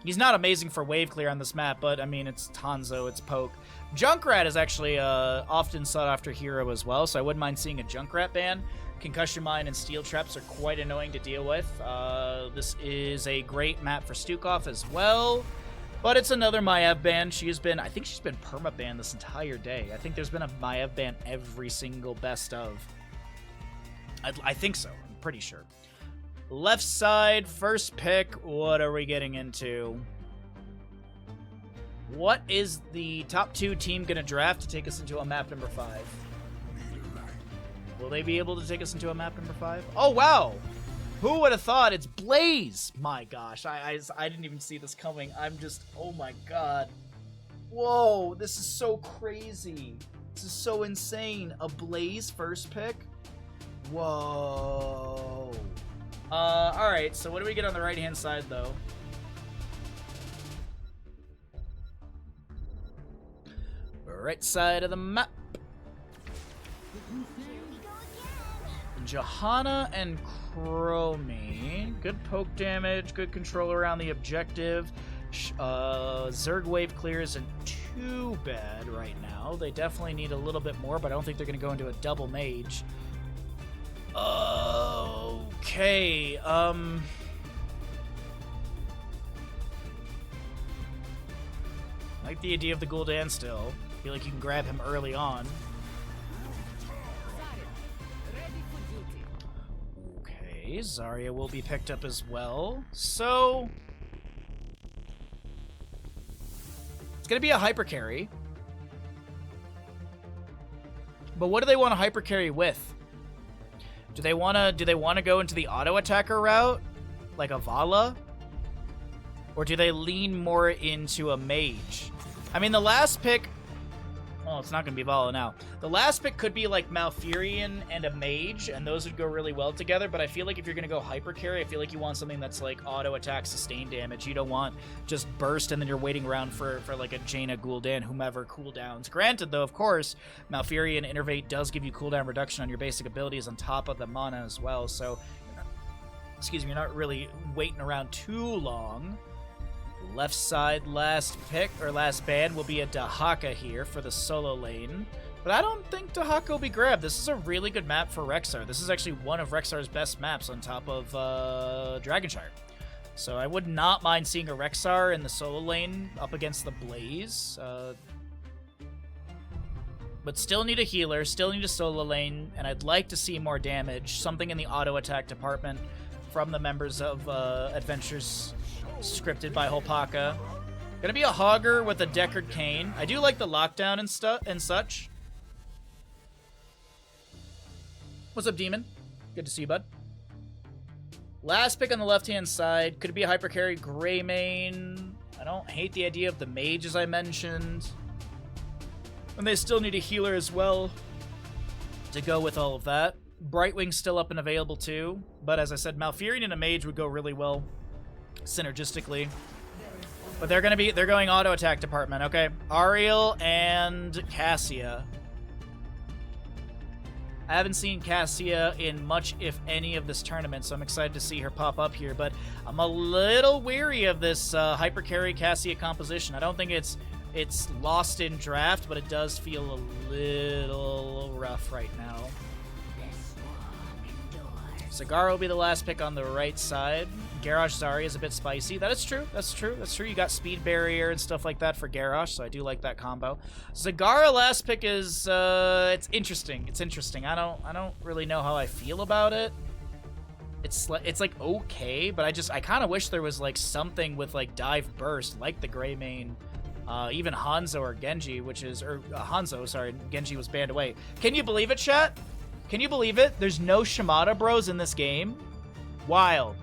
Speaker 1: he's not amazing for wave clear on this map, but, I mean, it's Hanzo, it's poke. Junkrat is actually often sought after hero as well, so I wouldn't mind seeing a Junkrat ban. Concussion Mine and Steel Traps are quite annoying to deal with. This is a great map for Stukov as well. But it's another Maiev ban. I think she's been perma-banned this entire day. I think there's been a Maiev ban every single best of. I think so. I'm pretty sure. Left side, first pick. What are we getting into? What is the top 2 team going to draft to take us into a map number 5? Will they be able to take us into a map number 5? Oh, wow! Who would have thought? It's Blaze! My gosh, I didn't even see this coming. I'm just, oh my god. Whoa, this is so crazy. This is so insane. A Blaze first pick? Whoa. Alright, so what do we get on the right-hand side, though? Right side of the map. Johanna and Chromie. Good poke damage, good control around the objective. Zerg wave clear isn't too bad right now. They definitely need a little bit more, but I don't think they're going to go into a double mage. Okay, I like the idea of the Gul'dan still. I feel like you can grab him early on. Okay, Zarya will be picked up as well. So it's gonna be a hyper carry. But what do they want to hyper carry with? Do they wanna go into the auto attacker route? Like a Vala? Or do they lean more into a mage? I mean, the last pick Well, it's not going to be Vala now. The last pick could be like Malfurion and a Mage, and those would go really well together, but I feel like if you're going to go Hyper Carry, I feel like you want something that's like auto attack, sustain damage. You don't want just burst and then you're waiting around for like a Jaina, Gul'dan, whomever cooldowns. Granted, though, of course, Malfurion Innervate does give you cooldown reduction on your basic abilities on top of the mana as well, so excuse me, you're not really waiting around too long. Left side last pick, or last ban, will be a Dahaka here for the solo lane. But I don't think Dahaka will be grabbed. This is a really good map for Rexxar. This is actually one of Rexxar's best maps on top of Dragonshire. So I would not mind seeing a Rexxar in the solo lane up against the Blaze. But still need a healer, still need a solo lane, and I'd like to see more damage. Something in the auto attack department from the members of Adventures scripted by Holpaka. Gonna be a Hogger with a Deckard Cain. I do like the lockdown and such. What's up, Demon? Good to see you, bud. Last pick on the left-hand side. Could it be a Hyper Carry Greymane? I don't hate the idea of the Mage, as I mentioned. And they still need a healer as well to go with all of that. Brightwing's still up and available too. But as I said, Malfurion and a Mage would go really well synergistically. But they're going auto attack department, okay? Ariel and Cassia. I haven't seen Cassia in much, if any, of this tournament, so I'm excited to see her pop up here, but I'm a little weary of this Hyper Carry Cassia composition. I don't think it's lost in draft, but it does feel a little rough right now. Zagara will be the last pick on the right side. Garrosh Zarya is a bit spicy. That is true. That's true. That's true. You got speed barrier and stuff like that for Garrosh, so I do like that combo. Zagara last pick is it's interesting. It's interesting. I don't really know how I feel about it. It's like okay, but I kind of wish there was like something with like dive burst, like the Greymane, even Hanzo or Genji, Hanzo. Sorry, Genji was banned away. Can you believe it, chat? Can you believe it? There's no Shimada bros in this game. Wild.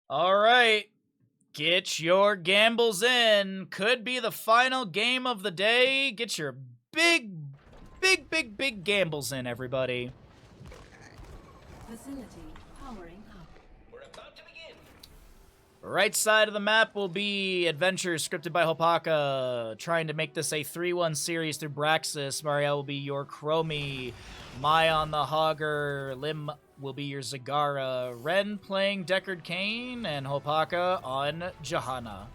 Speaker 1: All right. Get your gambles in. Could be the final game of the day. Get your big gambles in, everybody.
Speaker 4: Facility powering up.
Speaker 5: We're about to begin.
Speaker 1: Right side of the map will be Adventure, scripted by Hopaka, trying to make this a 3-1 series through Braxis. Marielle will be your Chromie. Mai on the Hogger. Lim will be your Zagara. Ren playing Deckard Cain, and Hopaka on Johanna.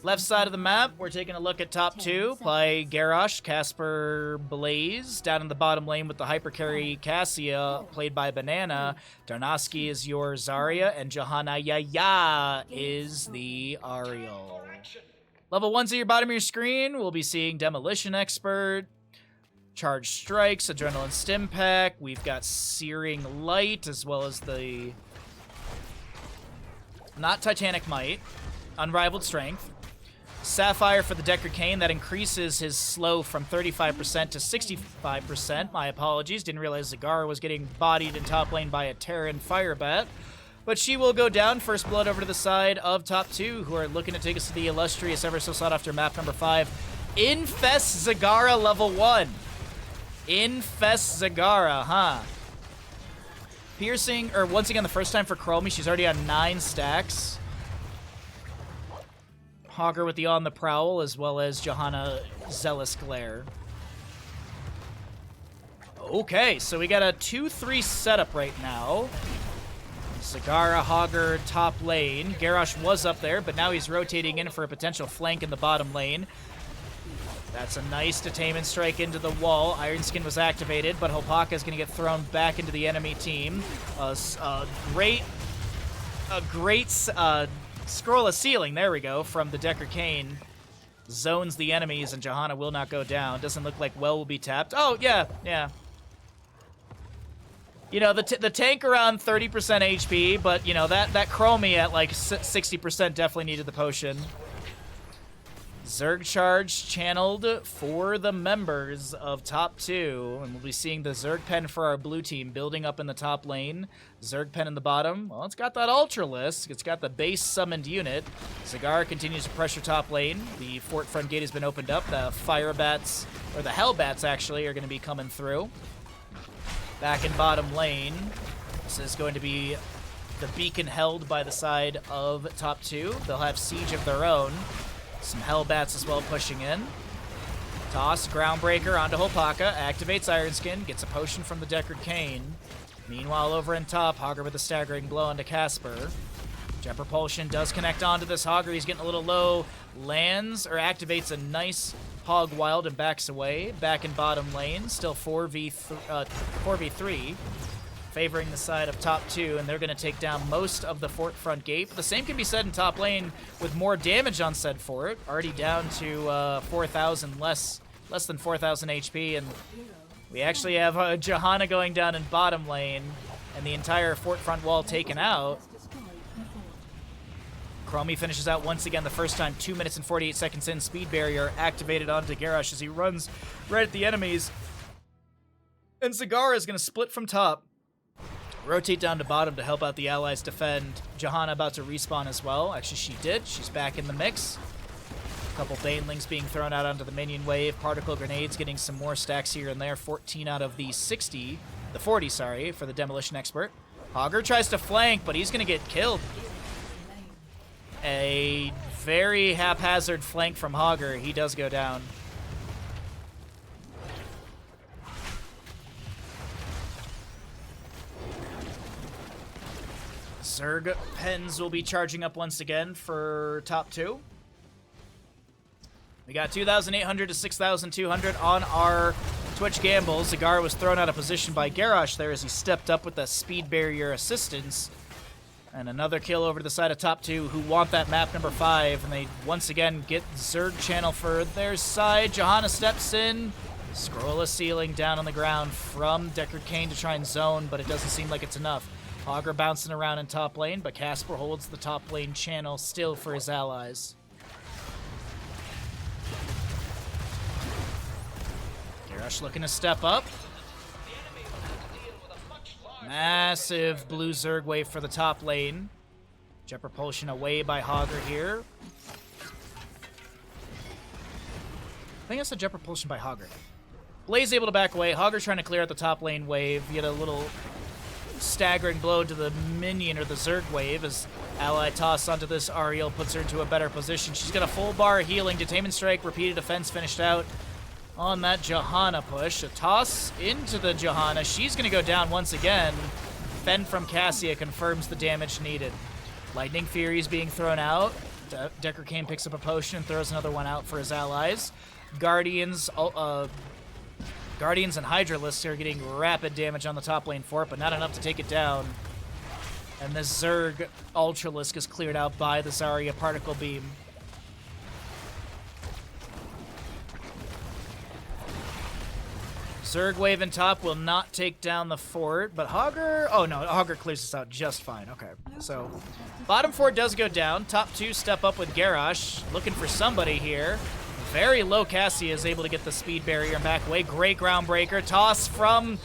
Speaker 1: Left side of the map, we're taking a look at top two. Play Garrosh, Casper, Blaze. Down in the bottom lane with the Hyper Carry Cassia, played by Banana. Darnowski is your Zarya, and Johanna Yaya is the Ariel. Level 1's at your bottom of your screen. We'll be seeing Demolition Expert, Charge Strikes, Adrenaline Stim Pack. We've got Searing Light, as well as the... not Titanic Might. Unrivaled Strength. Sapphire for the Deckard Cain. That increases his slow from 35% to 65%. My apologies. Didn't realize Zagara was getting bodied in top lane by a Terran Firebat. But she will go down. First blood over to the side of top two, who are looking to take us to the illustrious, ever so sought after map number 5. Infest Zagara level 1. Infest Zagara, huh? Piercing, or once again, the first time for Chromie. She's already on 9 stacks. Hogger with the On the Prowl, as well as Johanna Zealous Glare. Okay, so we got a 2-3 setup right now. Zagara, Hogger, top lane. Garrosh was up there, but now he's rotating in for a potential flank in the bottom lane. That's a nice detainment strike into the wall. Iron Skin was activated, but Hopaka is going to get thrown back into the enemy team. A great Scroll of Ceiling, there we go, from the Deckard Cain. Zones the enemies, and Johanna will not go down. Doesn't look like Well will be tapped. Oh, yeah. You know, the tank around 30% HP, but, you know, that Chromie at, like, 60% definitely needed the potion. Zerg charge channeled for the members of top 2, and we'll be seeing the Zerg pen for our blue team building up in the top lane. Zerg pen in the bottom. Well, it's got that Ultralisk. It's got the base summoned unit. Zagara continues to pressure top lane. The fort front gate has been opened up. The Fire Bats, or the Hell Bats actually, are going to be coming through. Back in bottom lane, this is going to be the beacon held by the side of top 2. They'll have siege of their own. Some Hellbats as well pushing in. Toss, Groundbreaker onto Hopaka, activates Ironskin, gets a potion from the Deckard Cain. Meanwhile, over in top, Hogger with a staggering blow onto Casper. Jet Propulsion does connect onto this Hogger. He's getting a little low. Lands or activates a nice Hog Wild and backs away. Back in bottom lane, still 4v3. Favoring the side of top 2, and they're going to take down most of the fort front gate. But the same can be said in top lane with more damage on said fort. Already down to 4,000 less than 4,000 HP, and we actually have Johanna going down in bottom lane, and the entire fort front wall taken out. Chromie finishes out once again the first time, 2 minutes and 48 seconds in. Speed barrier activated onto Garrosh as he runs right at the enemies. And Zagara is going to split from top. Rotate down to bottom to help out the allies defend. Johanna about to respawn as well. Actually, she did. She's back in the mix. A couple Banelings being thrown out onto the minion wave. Particle grenades getting some more stacks here and there. 14 out of the 40, sorry, for the demolition expert. Hogger tries to flank, but he's going to get killed. A very haphazard flank from Hogger. He does go down. Zerg pens will be charging up once again for top 2. We got 2,800 to 6,200 on our Twitch gamble. Zagara was thrown out of position by Garrosh there as he stepped up with the speed barrier assistance. And another kill over to the side of top 2 who want that map number 5. And they once again get Zerg channel for their side. Johanna steps in. Scroll a ceiling down on the ground from Deckard Cain to try and zone, but it doesn't seem like it's enough. Hogger bouncing around in top lane, but Casper holds the top lane channel still for his allies. Garrosh looking to step up. Massive blue Zerg wave for the top lane. Jet Propulsion away by Hogger here. I think that's a Jet Propulsion by Hogger. Blaze able to back away. Hogger trying to clear out the top lane wave. Get a little staggering blow to the minion or the Zerg wave as ally toss onto this Ariel puts her into a better position. She's got a full bar of healing. Detainment strike, repeated defense finished out on that Johanna push. A toss into the Johanna. She's going to go down once again. Fend from Cassia confirms the damage needed. Lightning Fury is being thrown out. Deckard Cain picks up a potion and throws another one out for his allies. Guardians and Hydralisks are getting rapid damage on the top lane fort, but not enough to take it down. And the Zerg Ultralisk is cleared out by the Zarya Particle Beam. Zerg wave in top will not take down the fort, but Hogger... Oh, no, Hogger clears this out just fine. Okay, so bottom fort does go down. Top 2 step up with Garrosh, looking for somebody here. Very low Cassia is able to get the speed barrier and back away. Great Groundbreaker. Toss from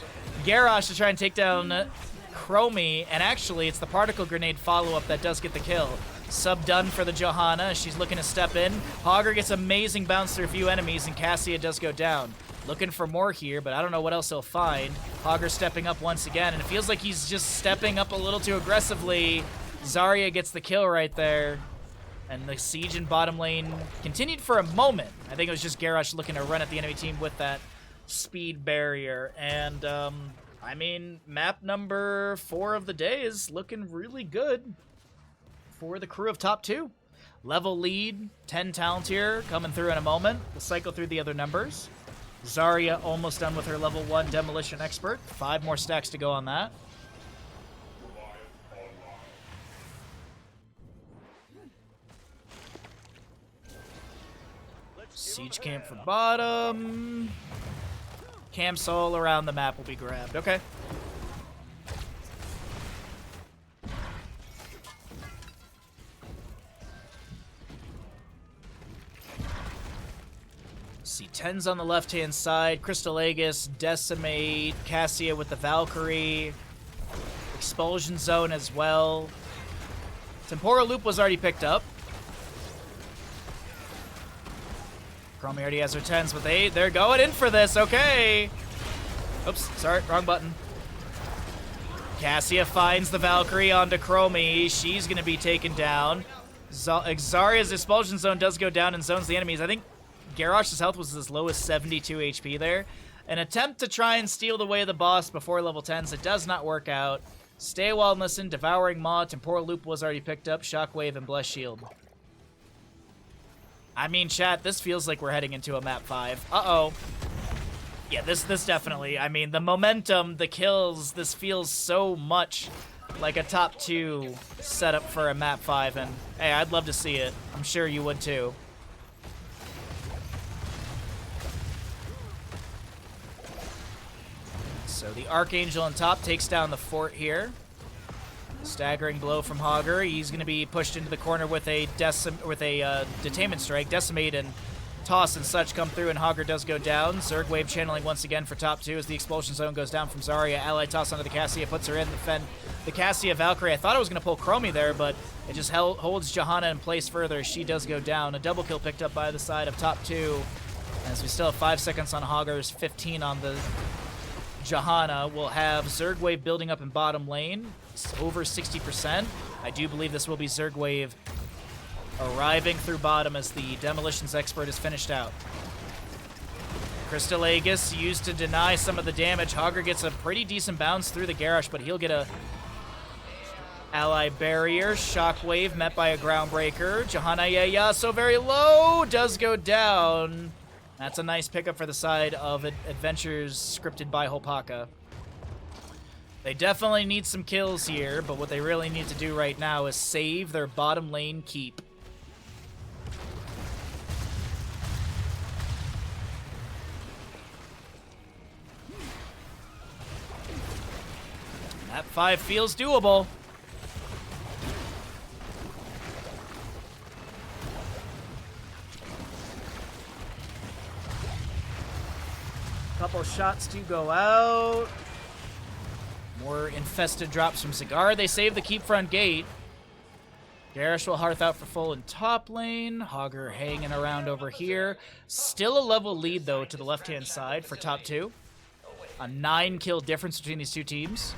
Speaker 1: Garrosh to try and take down Chromie. And actually, it's the particle grenade follow-up that does get the kill. Sub done for the Johanna. She's looking to step in. Hogger gets amazing bounce through a few enemies, and Cassia does go down. Looking for more here, but I don't know what else he'll find. Hogger stepping up once again, and it feels like he's just stepping up a little too aggressively. Zarya gets the kill right there. And the siege in bottom lane continued for a moment. I think it was just Garrosh looking to run at the enemy team with that speed barrier. And, I mean, map number 4 of the day is looking really good for the crew of top 2. Level lead, 10 talent here, coming through in a moment. We'll cycle through the other numbers. Zarya almost done with her level 1 demolition expert. 5 more stacks to go on that. Siege camp for bottom. Camps all around the map will be grabbed. Okay. see, 10's on the left-hand side. Crystal Aegis, Decimate, Cassia with the Valkyrie. Expulsion Zone as well. Temporal Loop was already picked up. Chromie already has her 10s, but they're going in for this. Okay. Oops, sorry, wrong button. Cassia finds the Valkyrie onto Chromie. She's going to be taken down. Zarya's Expulsion Zone does go down and zones the enemies. I think Garrosh's health was as low as 72 HP there. An attempt to try and steal away the boss before level 10s. It does not work out. Stay a while and listen. Devouring Maw. Temporal Loop was already picked up. Shockwave and Bless Shield. I mean, chat, this feels like we're heading into a map 5. Uh-oh. Yeah, this definitely. I mean, the momentum, the kills, this feels so much like a top 2 setup for a map 5, and hey, I'd love to see it. I'm sure you would too. So the Archangel on top takes down the fort here. Staggering blow from Hogger. He's going to be pushed into the corner with a Detainment Strike. Decimate and Toss and such come through, and Hogger does go down. Zerg Wave channeling once again for top 2 as the Expulsion Zone goes down from Zarya. Ally Toss onto the Cassia, puts her in. The Cassia Valkyrie. I thought I was going to pull Chromie there, but it just holds Johanna in place further. She does go down. A double kill picked up by the side of top 2. As we still have 5 seconds on Hogger's 15 on the Johanna. We'll have Zerg Wave building up in bottom lane. It's over 60%. I do believe this will be Zerg Wave arriving through bottom as the Demolitions Expert is finished out. Crystal Aegis used to deny some of the damage. Hogger gets a pretty decent bounce through the Garrosh, but he'll get a ally barrier. Shockwave met by a Groundbreaker. Johanna so very low, does go down. That's a nice pickup for the side of Adventures scripted by Hopaka. They definitely need some kills here, but what they really need to do right now is save their bottom lane keep. That 5 feels doable. Couple shots to go out. More infested drops from Cigar. They save the keep front gate. Garrosh will hearth out for full in top lane. Hogger hanging around over here. Still a level lead, though, to the left-hand side for top 2. A 9-kill difference between these two teams.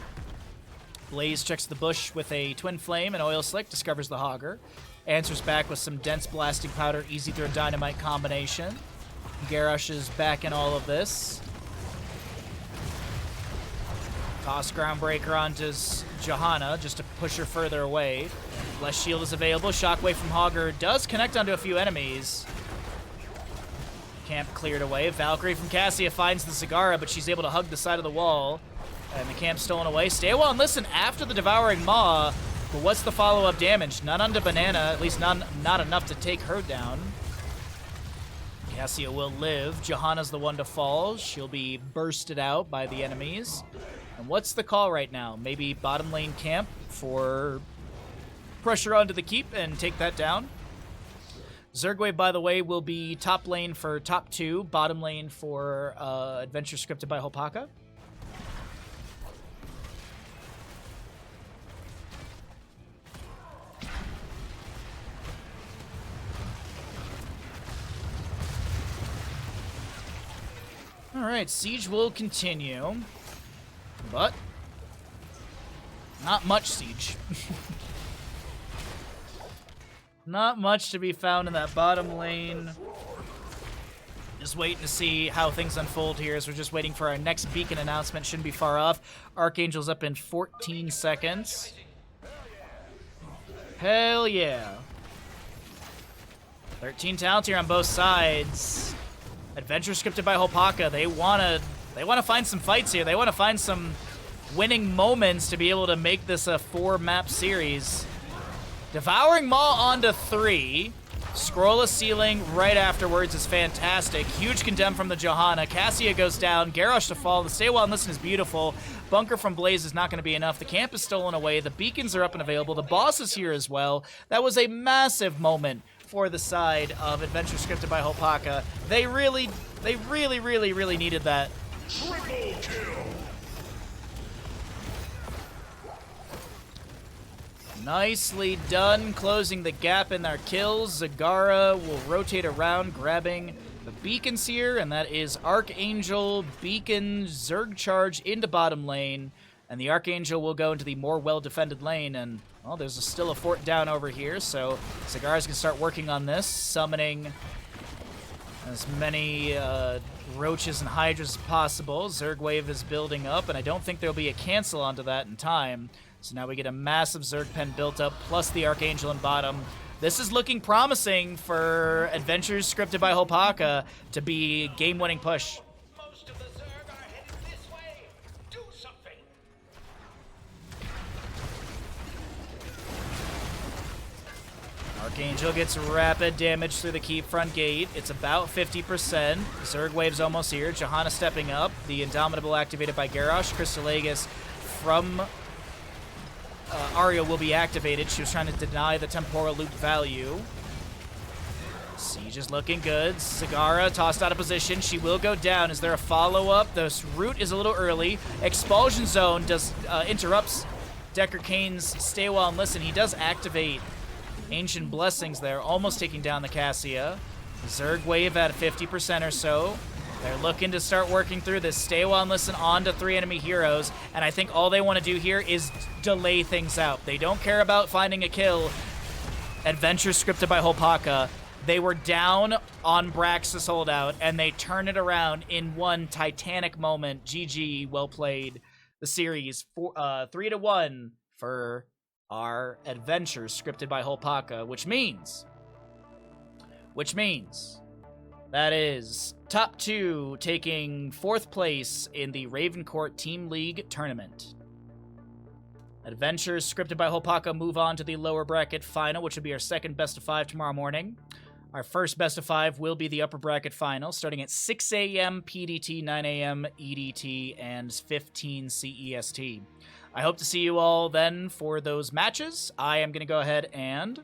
Speaker 1: Blaze checks the bush with a Twin Flame and Oil Slick. Discovers the Hogger. Answers back with some dense blasting powder. Easy throw dynamite combination. Garrosh is back in all of this. Toss Groundbreaker onto Johanna just to push her further away. Bless Shield is available. Shockwave from Hogger does connect onto a few enemies. Camp cleared away. Valkyrie from Cassia finds the Zagara, but she's able to hug the side of the wall. And the camp's stolen away. Stay a while and listen after the Devouring Maw. But what's the follow-up damage? None onto Banana, at least not enough to take her down. Cassia will live. Johanna's the one to fall. She'll be bursted out by the enemies. And what's the call right now? Maybe bottom lane camp for pressure onto the keep and take that down. Zergwave, by the way, will be top lane for top 2, bottom lane for Adventure scripted by Hopaka. All right, siege will continue, but not much siege. Not much to be found in that bottom lane. Just waiting to see how things unfold here as we're just waiting for our next beacon announcement. Shouldn't be far off. Archangel's up in 14 seconds. Hell yeah. 13 talents here on both sides. Adventure scripted by Hopaka. They wanna find some fights here. They want to find some winning moments to be able to make this a 4-map series. Devouring Maw onto 3. Scroll of Ceiling right afterwards is fantastic. Huge condemn from the Johanna. Cassia goes down. Garrosh to fall. The Stay While and Listen is beautiful. Bunker from Blaze is not going to be enough. The camp is stolen away. The beacons are up and available. The boss is here as well. That was a massive moment for the side of Adventure scripted by Hopaka. They really needed that.
Speaker 4: Triple kill.
Speaker 1: Nicely done, closing the gap in our kills. Zagara will rotate around, grabbing the beacons here, and that is Archangel, Beacon, Zerg charge into bottom lane, and the Archangel will go into the more well-defended lane, and, well, there's still a fort down over here, so Zagara's gonna start working on this, summoning as many roaches and hydras as possible. Zerg wave is building up, and I don't think there'll be a cancel onto that in time. So now we get a massive Zerg pen built up, plus the Archangel in bottom. This is looking promising for Adventures scripted by Hopaka to be game-winning push.
Speaker 4: Most of the Zerg are headed this way. Do something.
Speaker 1: Archangel gets rapid damage through the keep front gate. It's about 50%. Zerg wave's almost here. Johanna stepping up. The Indomitable activated by Garrosh. Crystal Aegis from Arya will be activated. She was trying to deny the temporal loop value. Siege is looking good. Zagara tossed out of position. She will go down. Is there a follow-up? The root is a little early. Expulsion Zone does interrupts Decker Kane's stay while and listen. He does activate Ancient Blessings there, almost taking down the Cassia. Zerg wave at 50% or so. They're looking to start working through this. Stay while and listen on to 3 enemy heroes, and I think all they want to do here is delay things out. They don't care about finding a kill. Adventure scripted by Hopaka. They were down on Brax's holdout, and they turn it around in one titanic moment. GG, well played. The series 3-1 for our Adventures scripted by Hopaka, which means that is top 2 taking 4th place in the Ravencourt Team League tournament. Adventures scripted by Hopaka move on to the lower bracket final, which will be our second best of 5 tomorrow morning. Our first best of 5 will be the upper bracket final, starting at 6 a.m. PDT, 9 a.m. EDT, and 15 CEST. I hope to see you all then for those matches. I am going to go ahead and